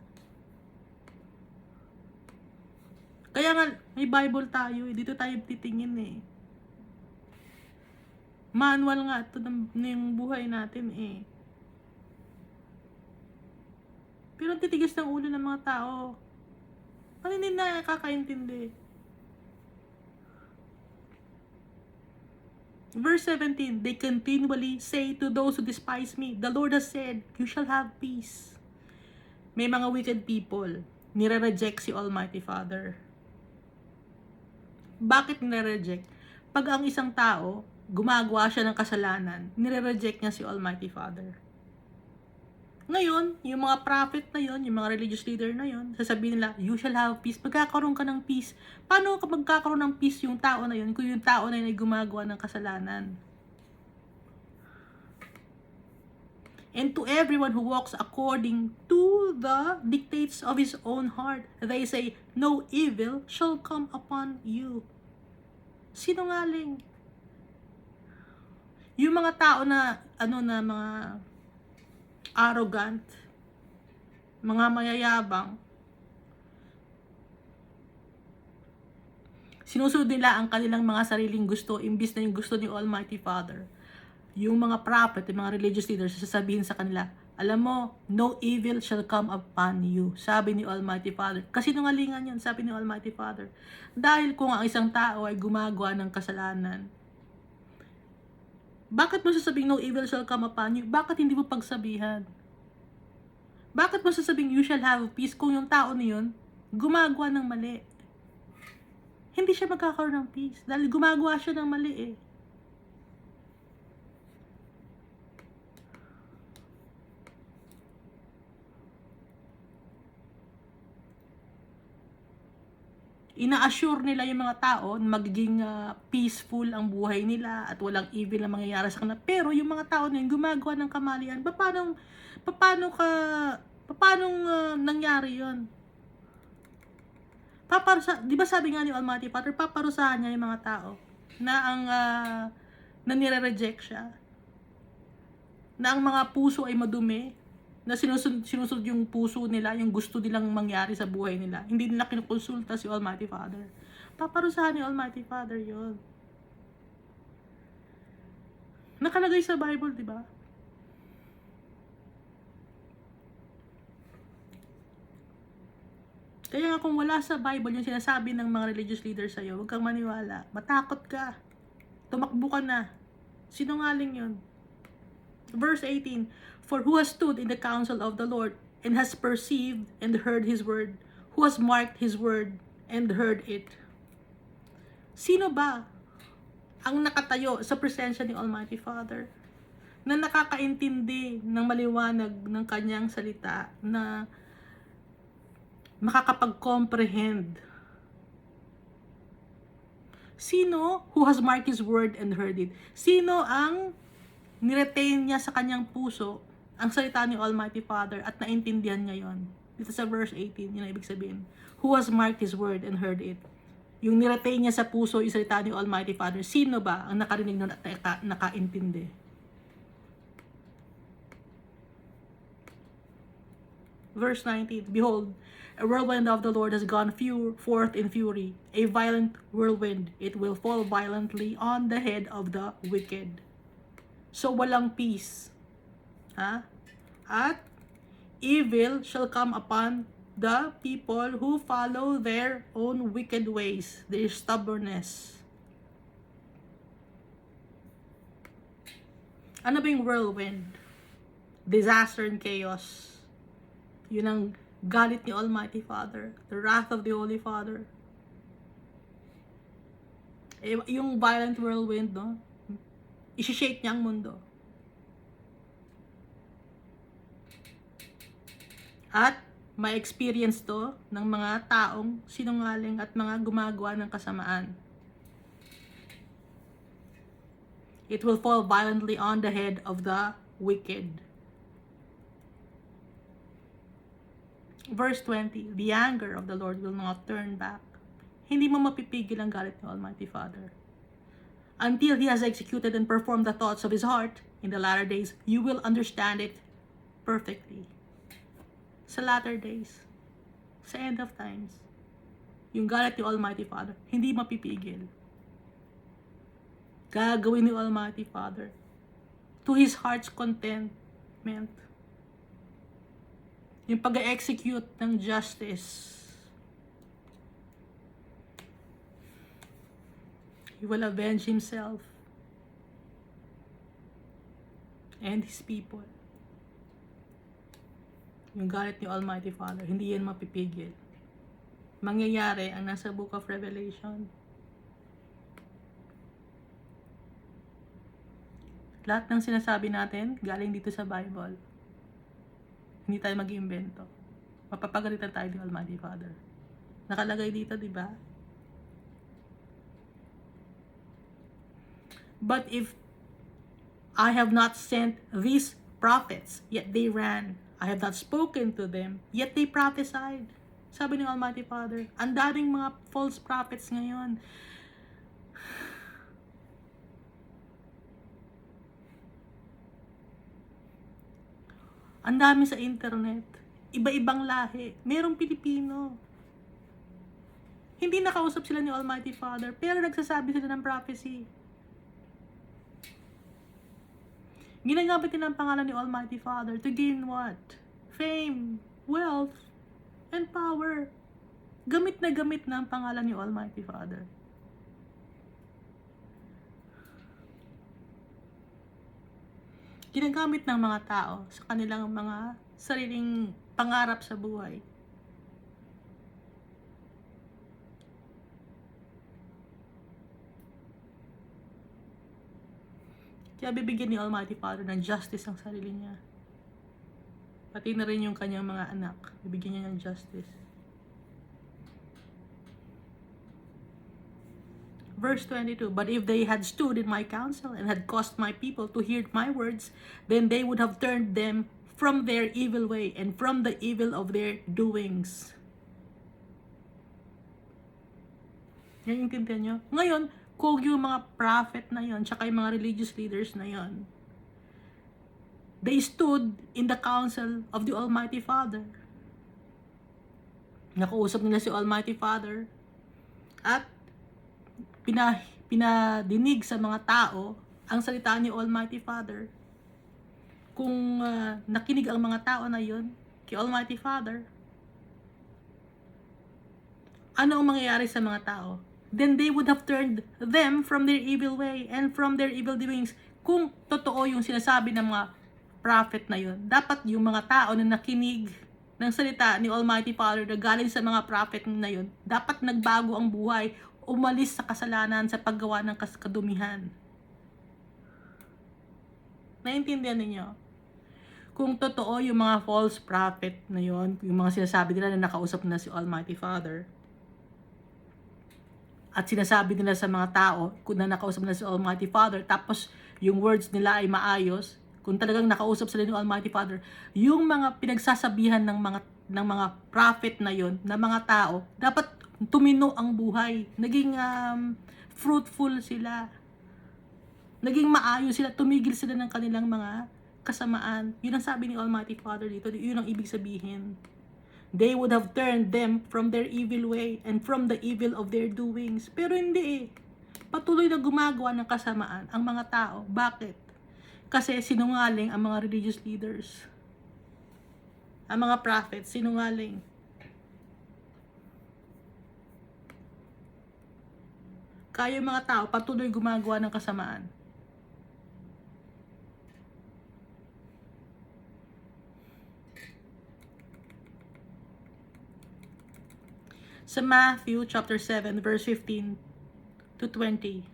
Kaya nga, may Bible tayo, dito tayo titingin eh. Manual nga ito ng buhay natin eh. Pero ang titigas ng ulo ng mga tao. Ano hindi na kakaintindi? Verse 17, they continually say to those who despise me, the Lord has said, you shall have peace. May mga wicked people, nire-reject si Almighty Father. Bakit nire-reject? Pag ang isang tao, gumagawa siya ng kasalanan, nire-reject niya si Almighty Father. Ngayon, yung mga prophet na yon, yung mga religious leader na yon, sasabihin nila, you shall have peace. Magkakaroon ka ng peace. Paano ka magkakaroon ng peace yung tao na yon kung yung tao na yun ay gumagawa ng kasalanan? And to everyone who walks according to the dictates of his own heart, they say, no evil shall come upon you. Sinungaling. Yung mga tao na, mga arrogant, mga mayayabang, sinusunod nila ang kanilang mga sariling gusto imbis na yung gusto ni Almighty Father. Yung mga prophet, yung mga religious leaders, sasabihin sa kanila, alam mo, no evil shall come upon you. Sabi ni Almighty Father. Kasi nungalingan yun, sabi ni Almighty Father. Dahil kung ang isang tao ay gumagawa ng kasalanan, bakit mo sasabihin no evil shall come upon you? Bakit hindi mo pagsabihan? Bakit mo sasabing you shall have peace kung yung tao na yun gumagawa ng mali? Hindi siya magkakaroon ng peace dahil gumagawa siya ng mali eh. Ina-assure nila yung mga tao na magiging peaceful ang buhay nila at walang evil na mangyayari sa kanila. Pero yung mga tao na yun gumagawa ng kamalian, paano nangyari yun? Di ba sabi nga ni Almighty Father, paparusahan niya yung mga tao na na nire-reject siya, na ang mga puso ay madumi, na sinusunod yung puso nila, yung gusto nilang mangyari sa buhay nila. Hindi nila kinukonsulta si Almighty Father. Paparusahan ni Almighty Father yon. Nakalagay sa Bible, di ba? Kaya nga kung wala sa Bible yung sinasabi ng mga religious leaders sa'yo, huwag kang maniwala. Matakot ka. Tumakbo ka na. Sinungaling yun. Verse 18, for who has stood in the counsel of the Lord and has perceived and heard His word? Who has marked His word and heard it? Sino ba ang nakatayo sa presensya ni Almighty Father na nakakaintindi ng maliwanag ng kanyang salita, na makakapag-comprehend? Sino who has marked His word and heard it? Sino ang niretain niya sa kanyang puso ang salita ni Almighty Father at naintindihan niya yon? Dito sa verse 18, yun ang ibig sabihin. Who has marked His word and heard it? Yung niretain niya sa puso yung salita ni Almighty Father, sino ba ang nakarinig nun at nakaintindi? Verse 19, behold, a whirlwind of the Lord has gone forth in fury, a violent whirlwind. It will fall violently on the head of the wicked. So, walang peace. Ha? At evil shall come upon the people who follow their own wicked ways, their stubbornness. Ano ba yung whirlwind? Disaster and chaos. Yun ang galit ni Almighty Father, the wrath of the Holy Father. Yung violent whirlwind, no? I-shake niya ang mundo. At may experience to ng mga taong sinungaling at mga gumagawa ng kasamaan. It will fall violently on the head of the wicked. Verse 20, the anger of the Lord will not turn back. hindi mo mapipigil ang galit ni Almighty Father. Until He has executed and performed the thoughts of His heart, in the latter days, you will understand it perfectly. Sa latter days, sa end of times, yung galit ni Almighty Father, hindi mapipigil. Gagawin ni Almighty Father to His heart's contentment. Yung pag-execute ng justice. He will avenge Himself and His people. Yung galit ni Almighty Father, hindi yan mapipigil. Mangyayari ang nasa Book of Revelation. Lahat ng sinasabi natin, galing dito sa Bible. Hindi tayo mag-iimbento. Mapapagalitan tayo ni Almighty Father. Nakalagay dito, di ba? But if I have not sent these prophets, yet they ran. I have not spoken to them, yet they prophesied. Sabi ng Almighty Father, ang daming mga false prophets ngayon. Ang dami sa internet. Iba-ibang lahi. Merong Pilipino. Hindi nakausap sila ni Almighty Father, pero nagsasabi sila ng prophecy. Ginagamit nila ang pangalan ni Almighty Father to gain what? Fame, wealth, and power. Gamit na ang pangalan ni Almighty Father. Ginagamit ng mga tao sa kanilang mga sariling pangarap sa buhay. Kaya bibigyan ni Almighty Father ng justice ang sarili niya. Pati na rin yung kanyang mga anak. Bibigyan niya ng justice. Verse 22, but if they had stood in my counsel and had caused my people to hear my words, then they would have turned them from their evil way and from the evil of their doings. Yan, intindihan nyo? Ngayon, kung yung mga prophet na yon, tsaka yung mga religious leaders na yon, they stood in the counsel of the Almighty Father. Nakausap nila si Almighty Father at pinadinig sa mga tao ang salita ni Almighty Father. Kung nakinig ang mga tao na yon kay Almighty Father, ano ang mangyayari sa mga tao? Then they would have turned them from their evil way and from their evil doings. Kung totoo yung sinasabi ng mga prophet na yun, dapat yung mga tao na nakinig ng salita ni Almighty Father na galing sa mga prophet na yun, dapat nagbago ang buhay, umalis sa kasalanan sa paggawa ng kadumihan. Naintindihan ninyo? Kung totoo yung mga false prophet na yun, yung mga sinasabi nila na nakausap na si Almighty Father, at sinasabi nila sa mga tao kung na nakausap nila si Almighty Father, tapos yung words nila ay maayos, kung talagang nakausap sila ni Almighty Father, yung mga pinagsasabihan ng mga prophet na yon, na mga tao, dapat tumino ang buhay, naging fruitful sila, naging maayos sila, tumigil sila ng kanilang mga kasamaan. Yun ang sabi ni Almighty Father dito, yun ang ibig sabihin. They would have turned them from their evil way and from the evil of their doings. Pero hindi eh. Patuloy na gumagawa ng kasamaan ang mga tao. Bakit? Kasi sinungaling ang mga religious leaders. Ang mga prophets, sinungaling. Kaya yung mga tao patuloy gumagawa ng kasamaan. Sa Matthew chapter 7 verse 15 to 20.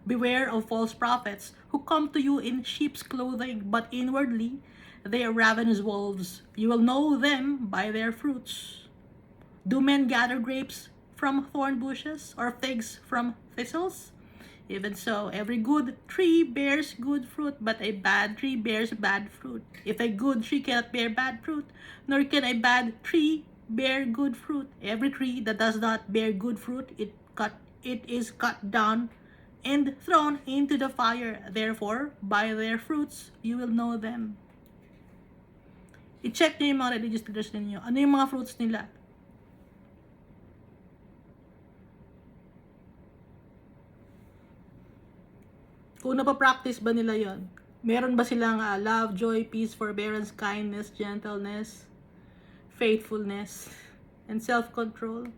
Beware of false prophets who come to you in sheep's clothing, but inwardly they are ravenous wolves. You will know them by their fruits. Do men gather grapes from thorn bushes or figs from thistles? Even so, every good tree bears good fruit, but a bad tree bears bad fruit. If a good tree cannot bear bad fruit, nor can a bad tree bear good fruit. Every tree that does not bear good fruit, it is cut down and thrown into the fire. Therefore, by their fruits, you will know them. I-check nyo yung mga religious leaders ninyo. Ano yung mga fruits nila? Kung napapractice ba nila yon? Meron ba silang love, joy, peace, forbearance, kindness, gentleness, faithfulness, and self-control?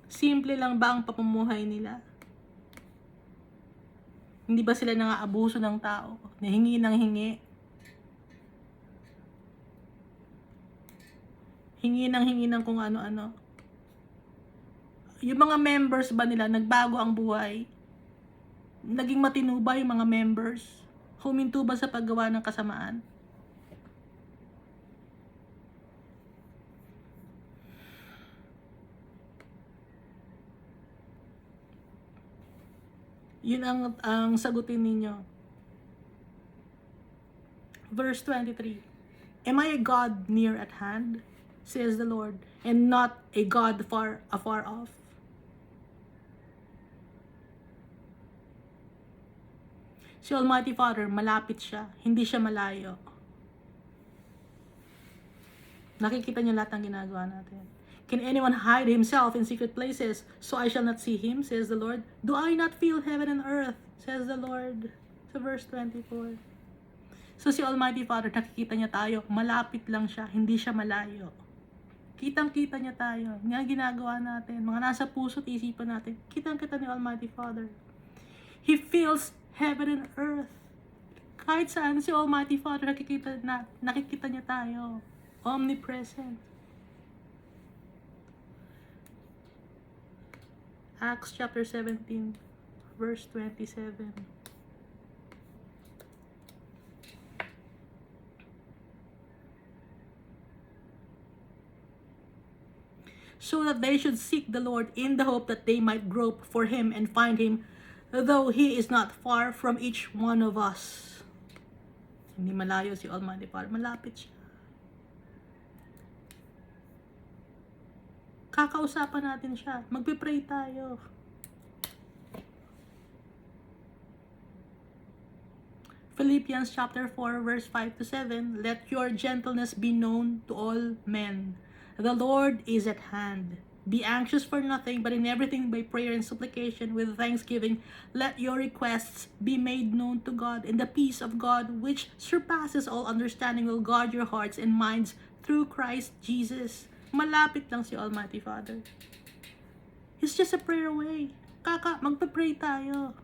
Simple lang ba ang pamumuhay nila? Hindi ba sila nang-aabuso ng tao? Nahingi ng hingi? Hingi ng kung ano-ano? Yung mga members ba nila, nagbago ang buhay? Naging matino ba yung mga members? Huminto ba sa paggawa ng kasamaan? Yun ang sagutin ninyo. Verse 23. Am I a God near at hand, says the Lord, and not a God afar off? Si Almighty Father, malapit siya, hindi siya malayo. Nakikita niyo lahat ng ginagawa natin. Can anyone hide himself in secret places, so I shall not see him, says the Lord? Do I not feel heaven and earth, says the Lord? Sa verse 24. So si Almighty Father, nakikita niya tayo, malapit lang siya, hindi siya malayo. Kitang-kita niya tayo. Nga ginagawa natin, mga nasa puso't isipan natin, kitang-kita ni Almighty Father. He feels heaven and earth. Kahit saan si Almighty Father, nakikita niya tayo. Omnipresent. Acts chapter 17, verse 27. So that they should seek the Lord in the hope that they might grope for him and find him, though he is not far from each one of us. Hindi malayo si Almighty Father, malapit siya. Kakausapan natin siya, magpipray tayo. Philippians chapter 4 verse 5 to 7. Let your gentleness be known to all men. The Lord is at hand. Be anxious for nothing, but in everything by prayer and supplication with thanksgiving, let your requests be made known to God, and the peace of God, which surpasses all understanding, will guard your hearts and minds through Christ Jesus. Malapit lang si Almighty Father. He's just a prayer away. Magpa-pray tayo.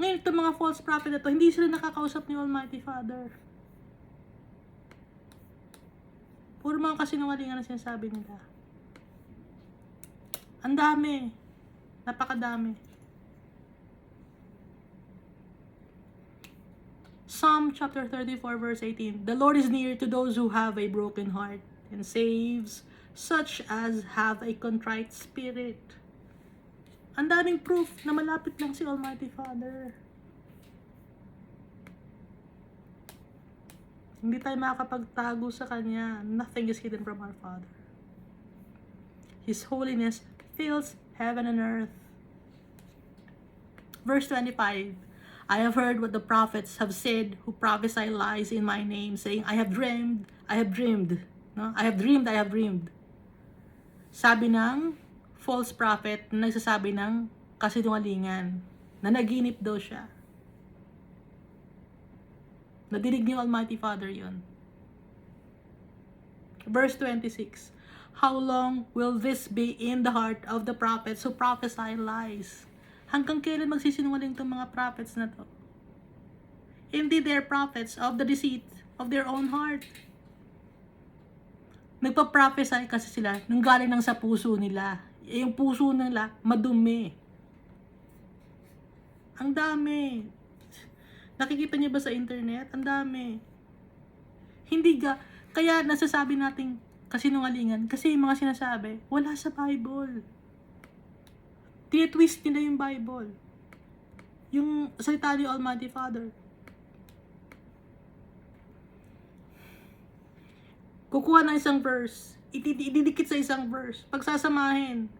Ngayon, itong mga false prophet na to, hindi sila nakakausap ni Almighty Father. Puro mga kasinungalingan na sinasabi nila. Ang dami. Napakadami. Psalm chapter 34 verse 18. The Lord is near to those who have a broken heart and saves such as have a contrite spirit. Ang daming proof na malapit lang si Almighty Father. Hindi tayo makakapagtago sa Kanya. Nothing is hidden from our Father. His holiness fills heaven and earth. Verse 25. I have heard what the prophets have said who prophesy lies in my name, saying, I have dreamed. No? I have dreamed. Sabi ng false prophet na nagsasabi ng kasinungalingan, na naginip daw siya. Nadinig ni Almighty Father yun. Verse 26. How long will this be in the heart of the prophets who prophesy lies? Hanggang kailan magsisinungaling itong mga prophets na to? Indeed, they're prophets of the deceit of their own heart. Nagpa-prophesy kasi sila nung galing nang sa puso nila. Yung puso nila madumi. Ang dami. Nakikita niyo ba sa internet? Ang dami. Kaya nasasabi nating kasinungalingan kasi yung mga sinasabi, wala sa Bible. Tinitwist nila yung Bible. Yung salita ni Almighty Father. Kukuha ng isang verse, ididikit sa isang verse, pagsasamahin.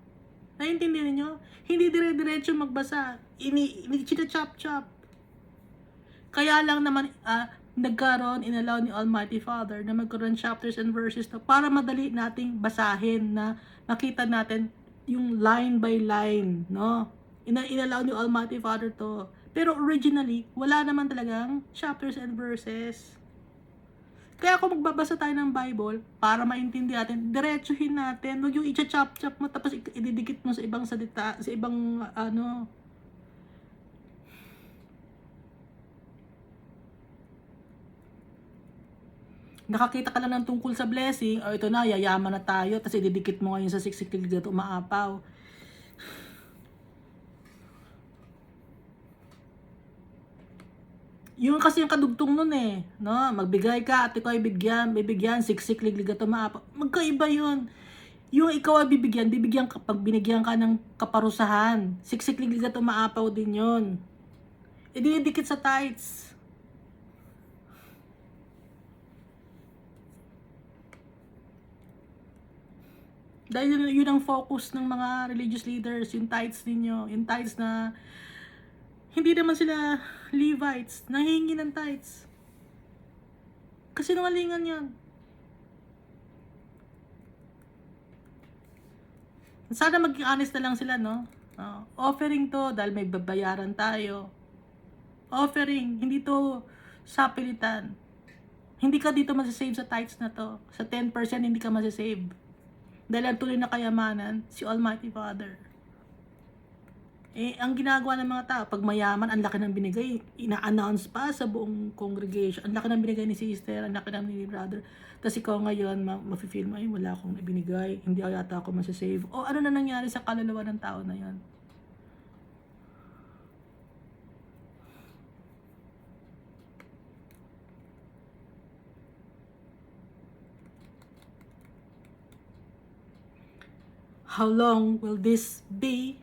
Naiintindihan niyo? Hindi dire-diretso magbasa. Chop-chop. Kaya lang naman, nagkaroon, inalaw ni Almighty Father na magkaroon chapters and verses to para madali nating basahin na makita natin yung line by line, no? Inalaw ni Almighty Father to. Pero originally, wala naman talagang chapters and verses. Kaya kung magbabasa tayo ng Bible, para maintindihan natin, diretsuhin natin. Huwag yung i-chop-chop mo, tapos ididikit mo sa ibang salita, sa ibang, nakakita ka lang ng tungkol sa blessing, ito na, yayaman na tayo, tapos ididikit mo ngayon sa siksik-ligdat umaapaw. Yung kasi yung kadugtong nun no? Magbigay ka at ikaw ay bibigyan, siksik, ligligat, umaapaw. Magkaiba yun. Yung ikaw ay bibigyan ka, pag binigyan ka ng kaparusahan, siksik, ligligat, umaapaw din yun. Ididikit sa tithes. Dahil yun ang focus ng mga religious leaders, yung tithes ninyo, yung tithes na hindi naman sila Levites, nanghihingi ng tithes. Kasi nungalingan yan. Sana maging honest na lang sila, no? Offering to dahil may babayaran tayo. Offering, hindi to sapilitan. Hindi ka dito masasave sa tithes na to. Sa 10% hindi ka masasave. Dahil ang tuloy na kayamanan, si Almighty Father. Ang ginagawa ng mga tao, pag mayaman, ang laki ng binigay, ina-announce pa sa buong congregation, ang laki ng binigay ni sister, ang laki ng ni brother. Tapos ikaw ngayon, mafe-feel mo, ay wala akong ibinigay, hindi yata ako masasave. O ano na nangyari sa kaluluwa ng tao na yan? How long will this be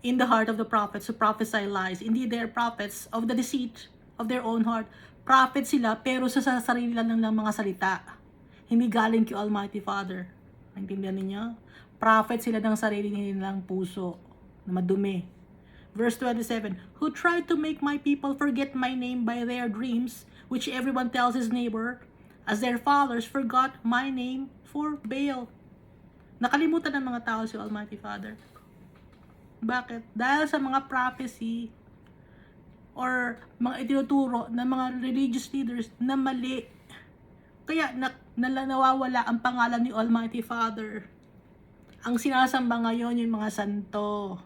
in the heart of the prophets who prophesy lies? Indeed, they are prophets of the deceit of their own heart. Prophet sila, pero sa sarili lang ng mga salita. Hindi galing kay Almighty Father. Naintindihan ninyo? Prophet sila ng sarili nilang puso na madumi. Verse 27, who tried to make my people forget my name by their dreams, which everyone tells his neighbor, as their fathers forgot my name for Baal. Nakalimutan ng mga tao si Almighty Father. Bakit? Dahil sa mga prophecy or mga itinuturo ng mga religious leaders na mali. Kaya nawawala ang pangalan ni Almighty Father. Ang sinasamba ngayon yung mga santo.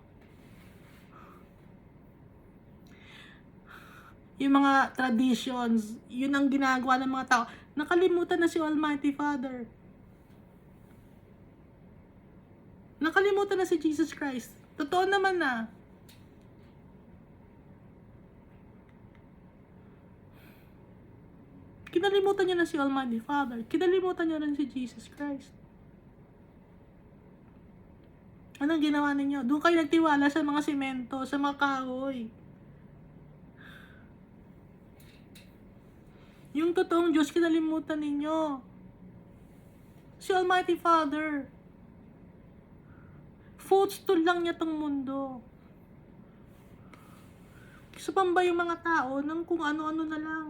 Yung mga traditions, yun ang ginagawa ng mga tao. Nakalimutan na si Almighty Father. Nakalimutan na si Jesus Christ. Totoo naman na. Kinalimutan niya na si Almighty Father. Kinalimutan niya rin si Jesus Christ. Anong ginawa ninyo? Doon kayo nagtiwala sa mga semento, sa mga kahoy. Yung totoong Diyos, kinalimutan ninyo. Si Almighty Father. Footstool lang niya tong mundo. Kisupamba yung mga tao ng kung ano-ano na lang.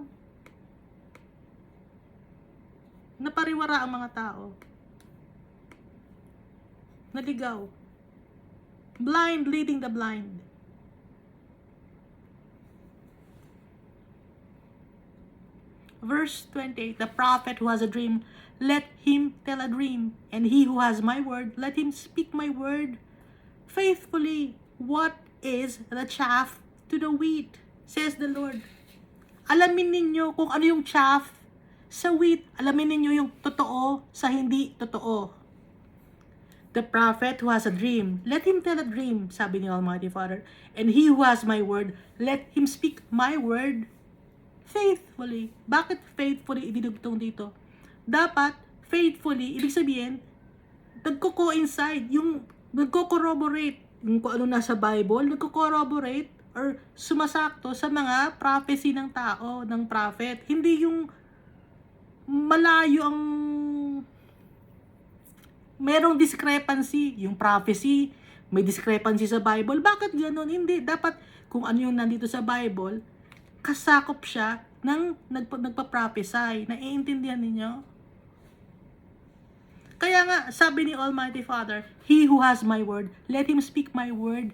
Napariwara ang mga tao. Naligaw. Blind leading the blind. Verse 28, the prophet who has a dream, let him tell a dream, and he who has my word, let him speak my word faithfully. What is the chaff to the wheat, says the Lord. Alamin ninyo kung ano yung chaff sa wheat. Alamin ninyo yung totoo sa hindi totoo. The prophet who has a dream, let him tell a dream, sabi ni Almighty Father. And he who has my word, let him speak my word faithfully. Bakit faithfully idinugtong dito? Dapat faithfully, ibig sabihin, nagko-coincide, yung nagko-corroborate, yung kung ano nasa Bible, nagko-corroborate or sumasakto sa mga prophecy ng tao, ng prophet. Hindi yung malayo ang merong discrepancy. Yung prophecy, may discrepancy sa Bible. Bakit ganun? Hindi. Dapat kung ano yung nandito sa Bible, kasakop siya ng nagpa-prophesy. Naiintindihan ninyo? Kaya nga, sabi ni Almighty Father, He who has my word, let him speak my word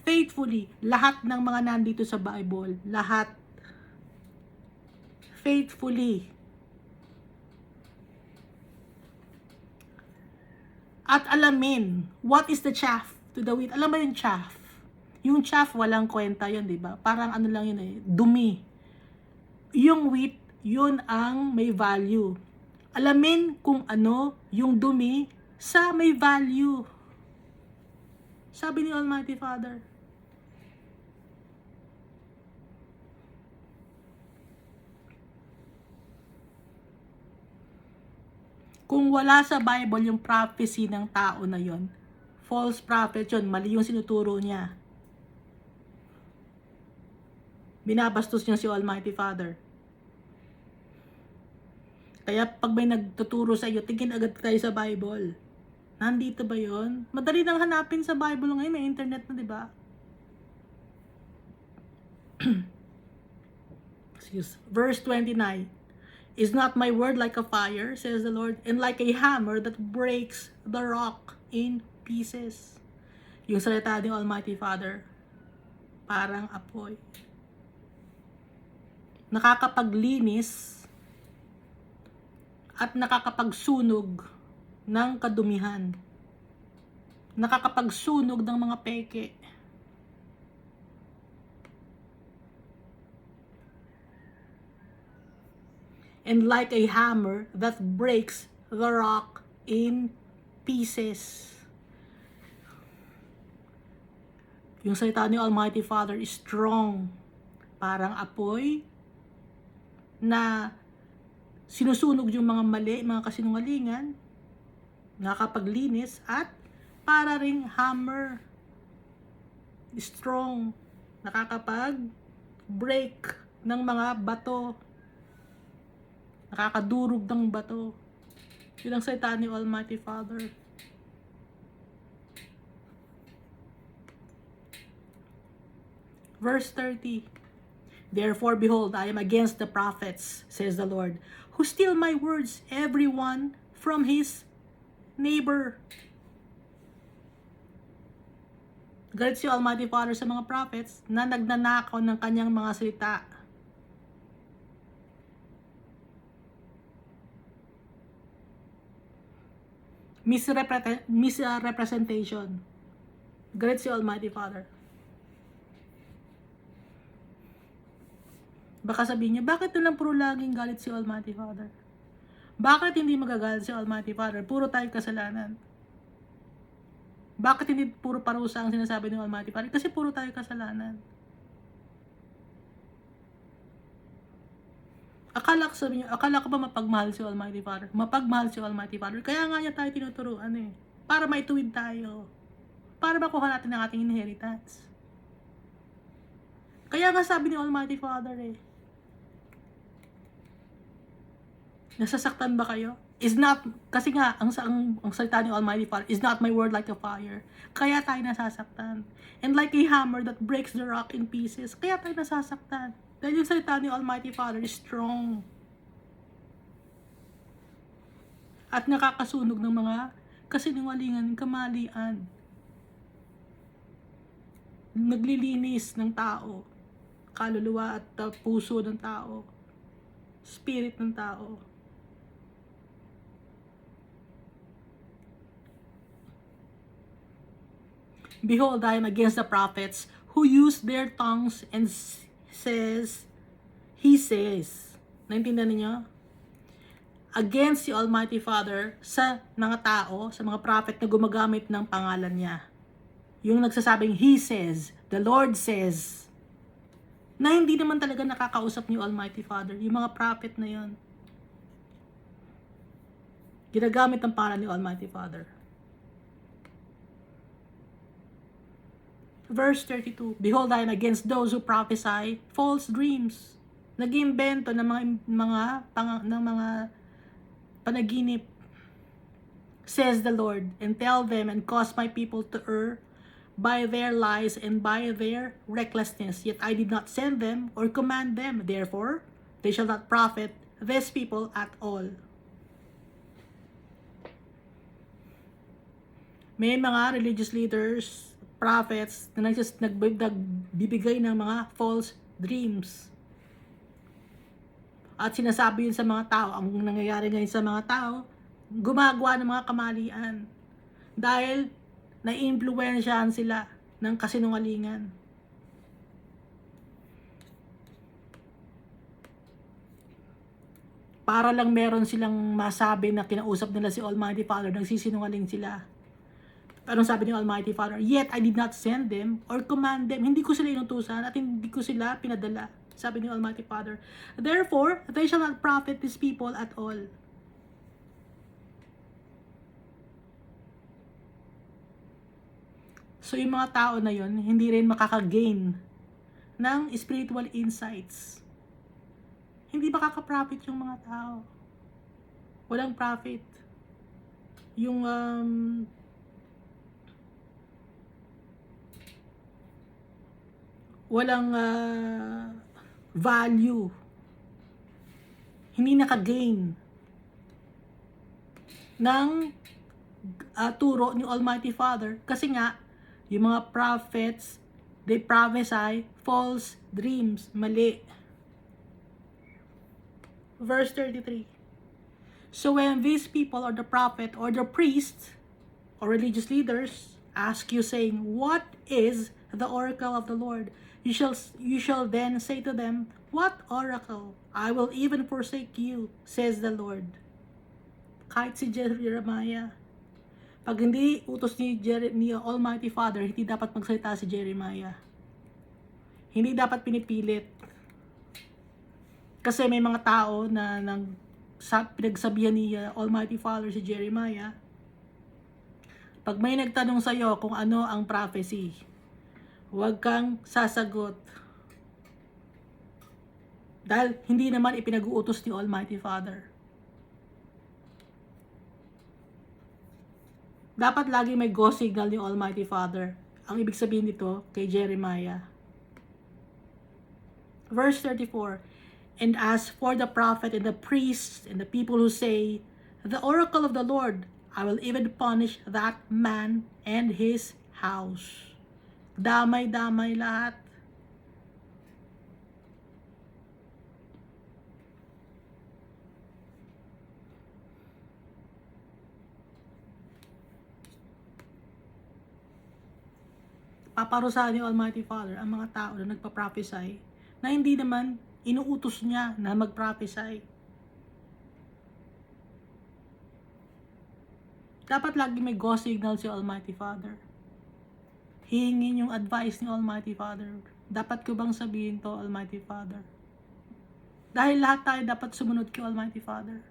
faithfully. Lahat ng mga nandito sa Bible, lahat faithfully. At alamin, what is the chaff to the wheat? Alam mo yung chaff? Yung chaff, walang kwenta yun, di ba? Parang ano lang yun eh, dumi. Yung wheat, yun ang may value. Alamin kung ano yung dumi sa may value. Sabi ni Almighty Father. Kung wala sa Bible yung prophecy ng tao na yon, false prophet yun, mali yung sinuturo niya. Binabastos niya si Almighty Father. Kaya pag may nagtuturo sa iyo, tingin agad tayo sa Bible. Nandito ba yon? Madali nang hanapin sa Bible ngayon, may internet na, di ba? Verse 29. Is not my word like a fire, says the Lord, and like a hammer that breaks the rock in pieces? Yung salita ng Almighty Father, parang apoy. Nakakapaglinis at nakakapagsunog ng kadumihan. Nakakapagsunog ng mga peke. And like a hammer that breaks the rock in pieces. Yung salita ni Almighty Father is strong. Parang apoy na sinusunog yung mga mali, mga kasinungalingan, nakapaglinis, at para ring hammer, strong, nakakapag-break ng mga bato, nakakadurog ng bato. Yun ang salita ni Almighty Father. Verse 30. Therefore, behold, I am against the prophets, says the Lord, who steal my words, every one from his neighbor. Galit si Almighty Father sa mga prophets na nagnanakaw ng kanyang mga salita. Misrepresentation. Galit si Almighty Father. Baka sabihin niyo, bakit nalang puro laging galit si Almighty Father? Bakit hindi magagalit si Almighty Father? Puro tayo kasalanan. Bakit hindi puro parusa ang sinasabi ng Almighty Father? Kasi puro tayo kasalanan. Akala ko ba mapagmahal si Almighty Father? Mapagmahal si Almighty Father. Kaya nga niya tayo tinuturuan eh. Para maituwid tayo. Para makuha natin ang ating inheritance. Kaya nga sabi ni Almighty Father eh, nasasaktan ba kayo? Is not, kasi nga, ang salita ni Almighty Father, is not my word like a fire. Kaya tayo nasasaktan. And like a hammer that breaks the rock in pieces. Kaya tayo nasasaktan. Dahil yung salita ni Almighty Father is strong. At nakakasunog ng mga kasinungalingan, kamalian. Naglilinis ng tao. Kaluluwa at puso ng tao. Spirit ng tao. Behold, I am against the prophets who use their tongues and he says. Naintindihan niyo? Against si Almighty Father sa mga tao, sa mga prophet na gumagamit ng pangalan niya. Yung nagsasabing, He says, the Lord says, na hindi naman talaga nakakausap ni Almighty Father. Yung mga prophet na yon, ginagamit ang pangalan ni Almighty Father. Verse 32, behold, I am against those who prophesy false dreams. Nag-iimbento ng mga panaginip. says the Lord, and tell them and cause my people to err by their lies and by their recklessness. Yet I did not send them or command them. Therefore, they shall not profit this people at all. May mga religious leaders, prophets, na nagbibigay ng mga false dreams. At sinasabi yun sa mga tao. Ang nangyayari ngayon sa mga tao, gumagawa ng mga kamalian. Dahil naiimpluwensyahan sila ng kasinungalingan. Para lang meron silang masabi na kinausap nila si Almighty Father, nagsisinungaling sila. Pero sabi ni Almighty Father, yet I did not send them or command them. Hindi ko sila inutusan at hindi ko sila pinadala. Sabi ni Almighty Father. Therefore, they shall not profit these people at all. So yung mga tao na yon hindi rin makaka-gain ng spiritual insights. Hindi makaka-profit yung mga tao. Walang profit. Yung walang value. Hindi naka-gain ng turo ni Almighty Father kasi nga yung mga prophets, they prophesy false dreams, mali. Verse 33. So when these people or the prophet or the priest or religious leaders ask you saying, what is the oracle of the Lord? You shall then say to them, what oracle? I will even forsake you, says the Lord. Kahit si Jeremiah, pag hindi utos ni Almighty Father, hindi dapat magsalita si Jeremiah. Hindi dapat pinipilit. Kasi may mga tao na pinagsabihan ni Almighty Father si Jeremiah, pag may nagtanong sa'yo kung ano ang prophecy, huwag kang sasagot. Dahil hindi naman ipinag-uutos ni Almighty Father. Dapat lagi may go signal ni Almighty Father. Ang ibig sabihin nito kay Jeremiah. Verse 34. And as for the prophet and the priests and the people who say, the oracle of the Lord, I will even punish that man and his house. Damay-damay lahat. Paparusahan ni Almighty Father ang mga tao na nagpa-prophesy na hindi naman inuutos niya na mag-prophesy. Dapat lagi may go signal si Almighty Father. Hihingin yung advice ni Almighty Father. Dapat ko bang sabihin to, Almighty Father? Dahil lahat tayo dapat sumunod kay Almighty Father.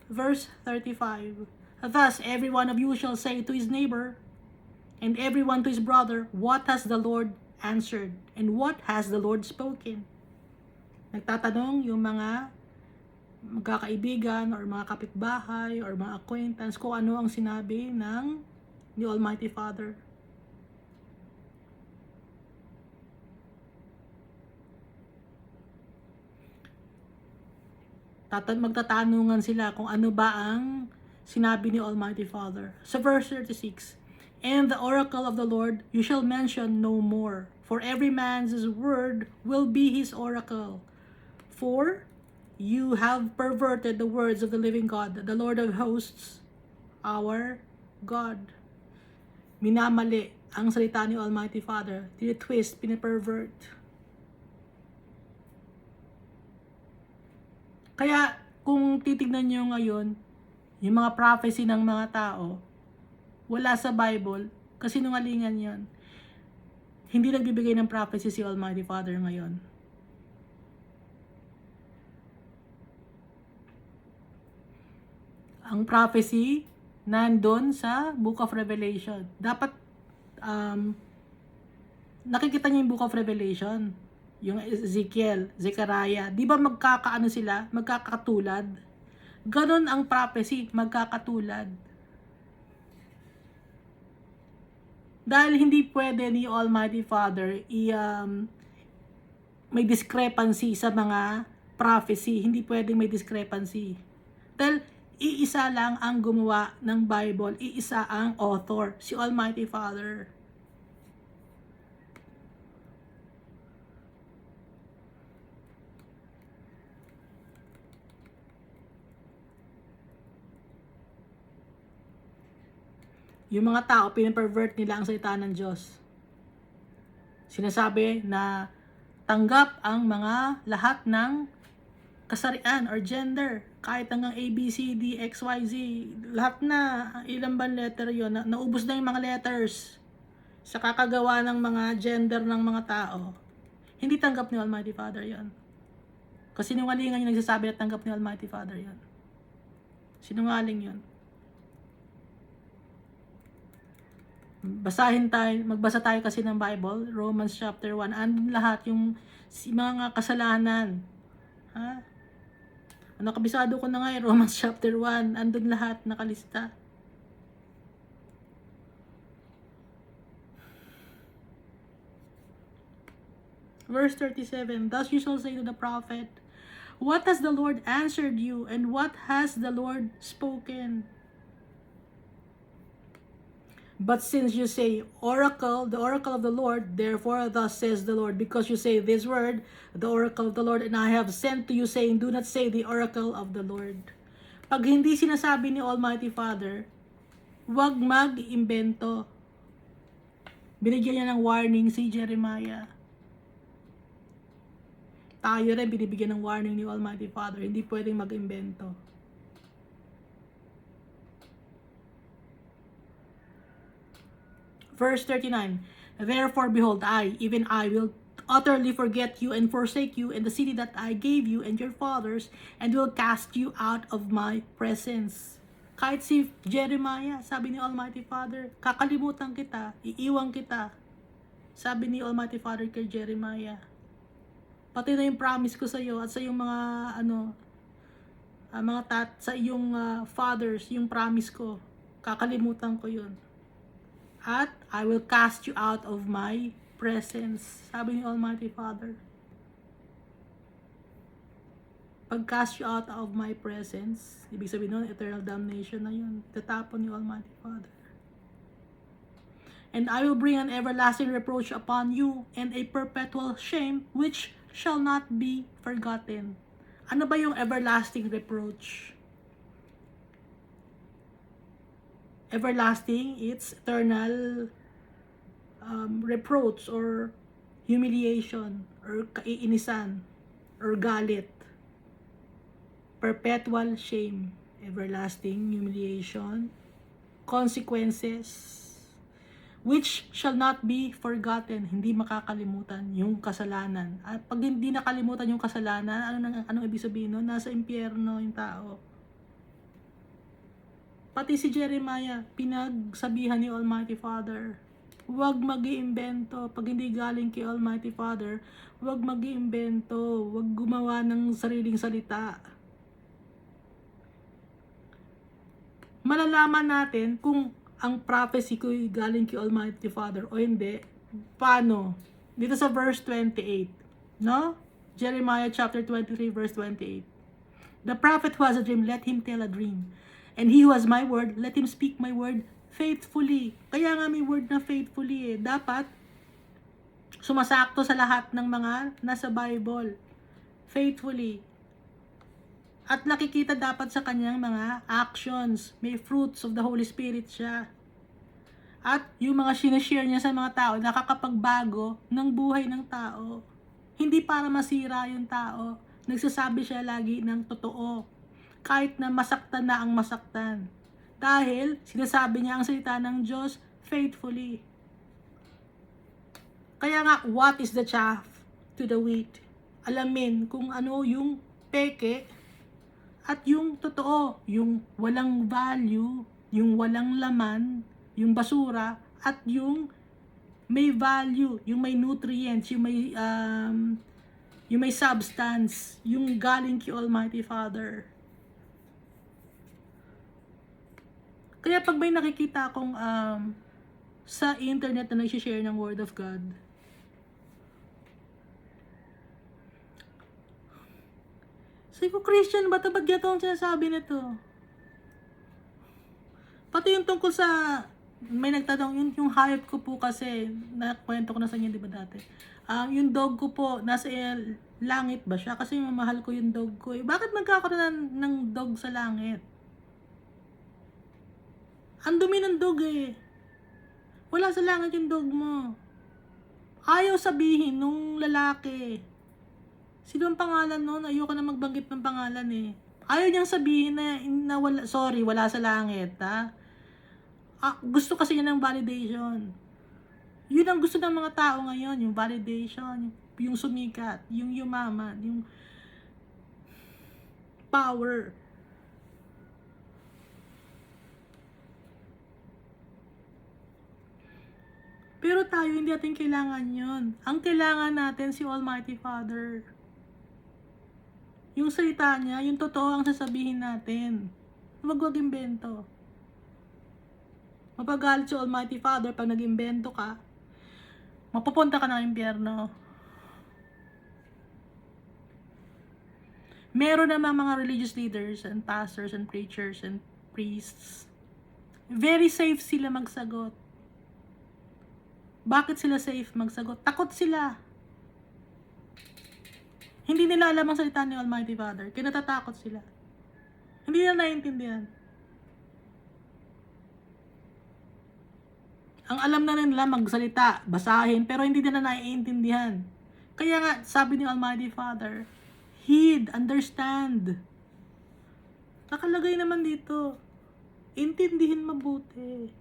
Verse 35. Thus every one of you shall say to his neighbor, and every one to his brother, what has the Lord answered? And what has the Lord spoken? Nagtatanong yung mga magkakaibigan or mga kapitbahay or mga acquaintance kung ano ang sinabi ng ni Almighty Father. Magtatanungan sila kung ano ba ang sinabi ni Almighty Father. Sa verse 36, and the oracle of the Lord you shall mention no more, for every man's word will be his oracle. For you have perverted the words of the living God, the Lord of hosts, our God. Minamali ang salita ni Almighty Father, tinitwist, pinipervert. Kaya, kung titignan nyo ngayon, yung mga prophecy ng mga tao, wala sa Bible, kasi nungalingan yon. Hindi nagbibigay ng prophecy si Almighty Father ngayon. Ang prophecy, nandun sa Book of Revelation. Dapat, nakikita niyo yung Book of Revelation. yung Ezekiel, Zechariah, di ba magkakaano sila, magkakatulad? Ganon ang prophecy, magkakatulad. Dahil hindi pwede ni Almighty Father may discrepancy sa mga prophecy, hindi pwedeng may discrepancy. Dahil iisa lang ang gumawa ng Bible, iisa ang author, si Almighty Father. Yung mga tao, pinapervert nila ang salita ng Diyos. Sinasabi na tanggap ang mga lahat ng kasarian or gender, kahit hanggang A, B, C, D, X, Y, Z, lahat na, ilang ba letter yun, naubos na yung mga letters sa kakagawa ng mga gender ng mga tao. Hindi tanggap ni Almighty Father yon. Kasi sinungalingan yung nagsasabi na tanggap ni Almighty Father yon. Sinungaling yon. Magbasa tayo kasi ng Bible, Romans chapter 1, andun lahat yung mga kasalanan. Ha? Kabisado ko na nga Romans chapter 1, andun lahat nakalista. Verse 37, thus you shall say to the prophet, what has the Lord answered you, and what has the Lord spoken? But since you say, oracle, the oracle of the Lord, therefore thus says the Lord, because you say this word, the oracle of the Lord, and I have sent to you, saying, do not say the oracle of the Lord. Pag hindi sinasabi ni Almighty Father, huwag mag-imbento. Binigyan niya ng warning si Jeremiah. Tayo rin binibigyan ng warning ni Almighty Father, hindi pwedeng mag-imbento. Verse 39, therefore behold, even I will utterly forget you and forsake you in the city that I gave you and your fathers, and will cast you out of my presence. Kahit si Jeremiah, sabi ni Almighty Father, kakalimutan kita, iiwan kita. Sabi ni Almighty Father kay Jeremiah. Pati na yung promise ko sa iyo at sa iyong mga sa iyong fathers, yung promise ko, kakalimutan ko yun. At I will cast you out of my presence. Sabi ni Almighty Father. Pag cast you out of my presence, ibig sabihin nun, eternal damnation na yun. Tatapon ni Almighty Father. And I will bring an everlasting reproach upon you, and a perpetual shame, which shall not be forgotten. Ano ba yung everlasting reproach? Everlasting, it's eternal reproach or humiliation or kaiinisan or galit. Perpetual shame, everlasting humiliation, consequences, which shall not be forgotten, hindi makakalimutan yung kasalanan. At pag hindi nakalimutan yung kasalanan, anong ibig sabihin nun? Nasa impyerno yung tao. Pati si Jeremiah, pinagsabihan ni Almighty Father, huwag mag-iimbento. Pag hindi galing kay Almighty Father, huwag mag-iimbento. Huwag gumawa ng sariling salita. Malalaman natin kung ang prophecy ko galing kay Almighty Father o hindi. Paano? Dito sa verse 28. No? Jeremiah chapter 23 verse 28. The prophet who has a dream, let him tell a dream. And he who has my word, let him speak my word faithfully. Kaya nga may word na faithfully eh. Dapat sumasakto sa lahat ng mga nasa Bible. Faithfully. At nakikita dapat sa kanyang mga actions. May fruits of the Holy Spirit siya. At yung mga sinashare niya sa mga tao, nakakapagbago ng buhay ng tao. Hindi para masira yung tao. Nagsasabi siya lagi ng totoo. Kahit na masaktan na ang masaktan. Dahil sinasabi niya ang salita ng Diyos faithfully. Kaya nga, what is the chaff to the wheat? Alamin kung ano yung peke at yung totoo, yung walang value, yung walang laman, yung basura, at yung may value, yung may nutrients, yung may yung may substance, yung galing kay Almighty Father. Kaya pag may nakikita akong sa internet na nag-share ng Word of God, sabi ko, Christian ba ito? Ba't gato ang sinasabi nito? Pati yung tungkol sa, may nagtanong, yung hayop ko po kasi, nakwento ko na sa inyo, di ba dati? Yung dog ko po, nasa langit ba siya? Kasi mamahal ko yung dog ko. Bakit nagkakaroon ng dog sa langit? Ang dumi ng dog eh. Wala sa langit yung dog mo. Ayaw sabihin nung lalaki. Sino ang pangalan nun? Ayoko na magbanggit ng pangalan eh. Ayaw niyang sabihin na wala, sorry, wala sa langit, ha? Gusto kasi niya ng validation. Yun ang gusto ng mga tao ngayon, yung validation, yung sumikat, yung yumaman, yung power. Pero tayo, hindi natin kailangan yun. Ang kailangan natin si Almighty Father. Yung salita niya, yung totoo ang sasabihin natin. Huwag imbento. Mapagalit si Almighty Father pag nag-imbento ka, mapupunta ka ng impyerno. Meron naman mga religious leaders and pastors and preachers and priests. Very safe sila magsagot. Bakit sila safe magsagot? Takot sila. Hindi nila alam ang salita ni Almighty Father. Kinatatakot sila. Hindi nila naiintindihan. Ang alam na nila magsalita, basahin, pero hindi nila naiintindihan. Kaya nga, sabi ni Almighty Father, heed, understand. Nakalagay naman dito, intindihin mabuti.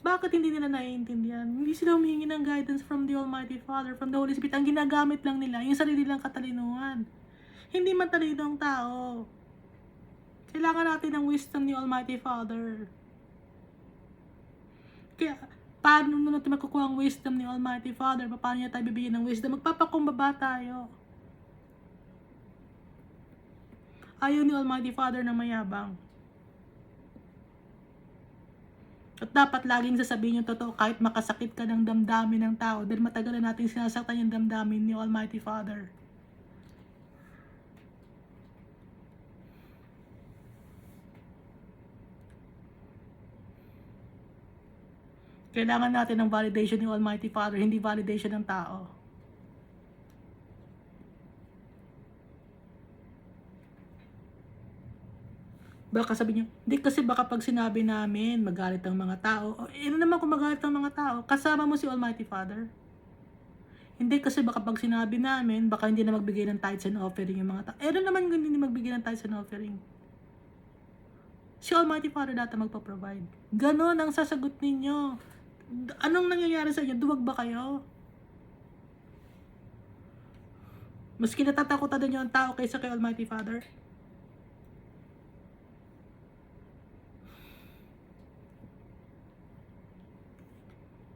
Bakit hindi nila naiintindihan? Hindi sila humingi ng guidance from the Almighty Father, from the Holy Spirit. Ang ginagamit lang nila, yung sarili lang katalinuhan. Hindi matalino ang tao. Kailangan natin ng wisdom ni Almighty Father. Kaya, paano natin makukuha ang wisdom ni Almighty Father? Paano niya tayo bibigyan ng wisdom? Magpapakumbaba tayo. Ayaw ni Almighty Father na mayabang. At dapat laging sasabihin yung totoo kahit makasakit ka ng damdamin ng tao dahil matagal na natin sinasaktan yung damdamin ni Almighty Father. Kailangan natin ng validation ni Almighty Father, hindi validation ng tao. Baka sabi niyo, hindi kasi baka pag sinabi namin, magalit ang mga tao. O, ano naman kung magalit ang mga tao? Kasama mo si Almighty Father. Hindi kasi baka pag sinabi namin, baka hindi na magbigay ng tithes and offering yung mga tao. Ano naman kung hindi magbigay ng tithes and offering? Si Almighty Father data magpa-provide. Ganon ang sasagot ninyo. Anong nangyayari sa inyo? Duwag ba kayo? Mas kinatatakutan ninyo ang tao kaysa kay Almighty Father?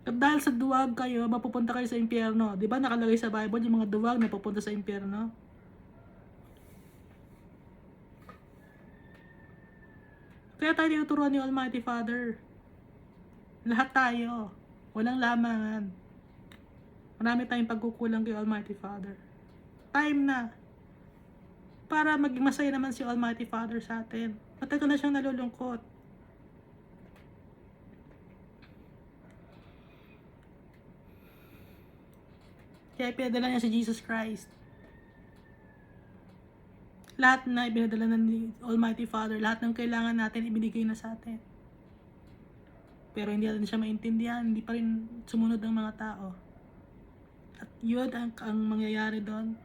At dahil sa duwag kayo, mapupunta kayo sa impyerno. Di ba nakalagay sa Bible yung mga duwag na pupunta sa impyerno? Kaya tayo tinuturuan ni Almighty Father. Lahat tayo. Walang lamangan. Marami tayong pagkukulang kay Almighty Father. Time na. Para maging masaya naman si Almighty Father sa atin. Matagal na siyang nalulungkot. Kaya pinadala niya si Jesus Christ. Lahat na ibinadala ng Almighty Father, lahat ng kailangan natin ibinigay na sa atin. Pero hindi natin siya maintindihan, hindi pa rin sumunod ang mga tao. At yun ang mangyayari doon.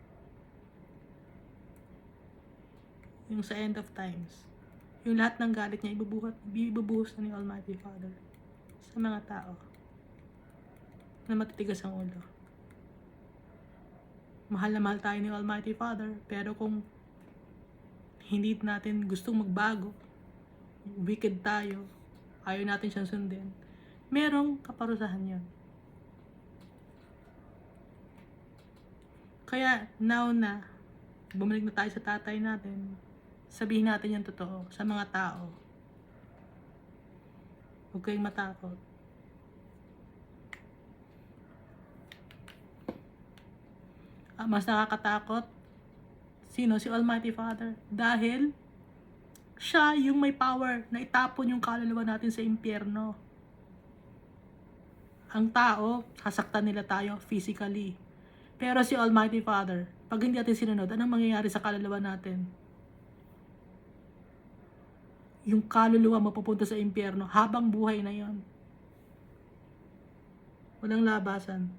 Yung sa end of times. Yung lahat ng galit niya ibubuhos na ni Almighty Father sa mga tao na matitigas ang ulo. Mahal na mahal tayo ni Almighty Father, pero kung hindi natin gustong magbago, wicked tayo, ayaw natin siyang sundin, merong kaparusahan yun. Kaya, now na, bumalik na tayo sa tatay natin, sabihin natin yung totoo sa mga tao. Huwag kayong matakot. Mas nakakatakot, sino? Si Almighty Father. Dahil, siya yung may power na itapon yung kaluluwa natin sa impyerno. Ang tao, sasaktan nila tayo physically. Pero si Almighty Father, pag hindi natin sinunod, anong mangyayari sa kaluluwa natin? Yung kaluluwa mapupunta sa impyerno habang buhay na yon. Walang labasan.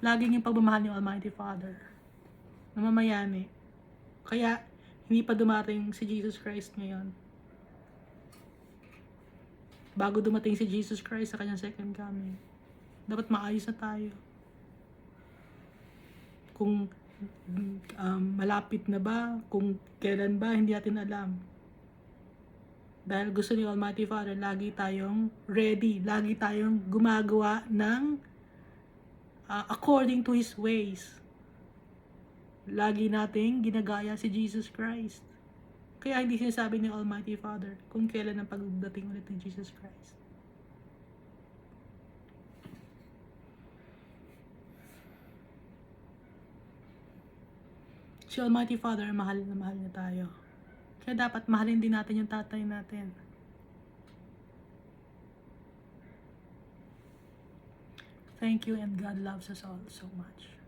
Laging yung pagmamahal ni Almighty Father. Namamayani. Kaya, hindi pa dumating si Jesus Christ ngayon. Bago dumating si Jesus Christ sa kanyang second coming, dapat maayos na tayo. Kung malapit na ba, kung kailan ba, hindi natin alam. Dahil gusto ni Almighty Father, lagi tayong ready, lagi tayong gumagawa ng according to His ways. Lagi nating ginagaya si Jesus Christ. Kaya hindi sinasabi ni Almighty Father kung kailan ang pagdating ulit ni Jesus Christ. Si Almighty Father, mahal na tayo. Kaya dapat mahalin din natin yung tatay natin. Thank you, and God loves us all so much.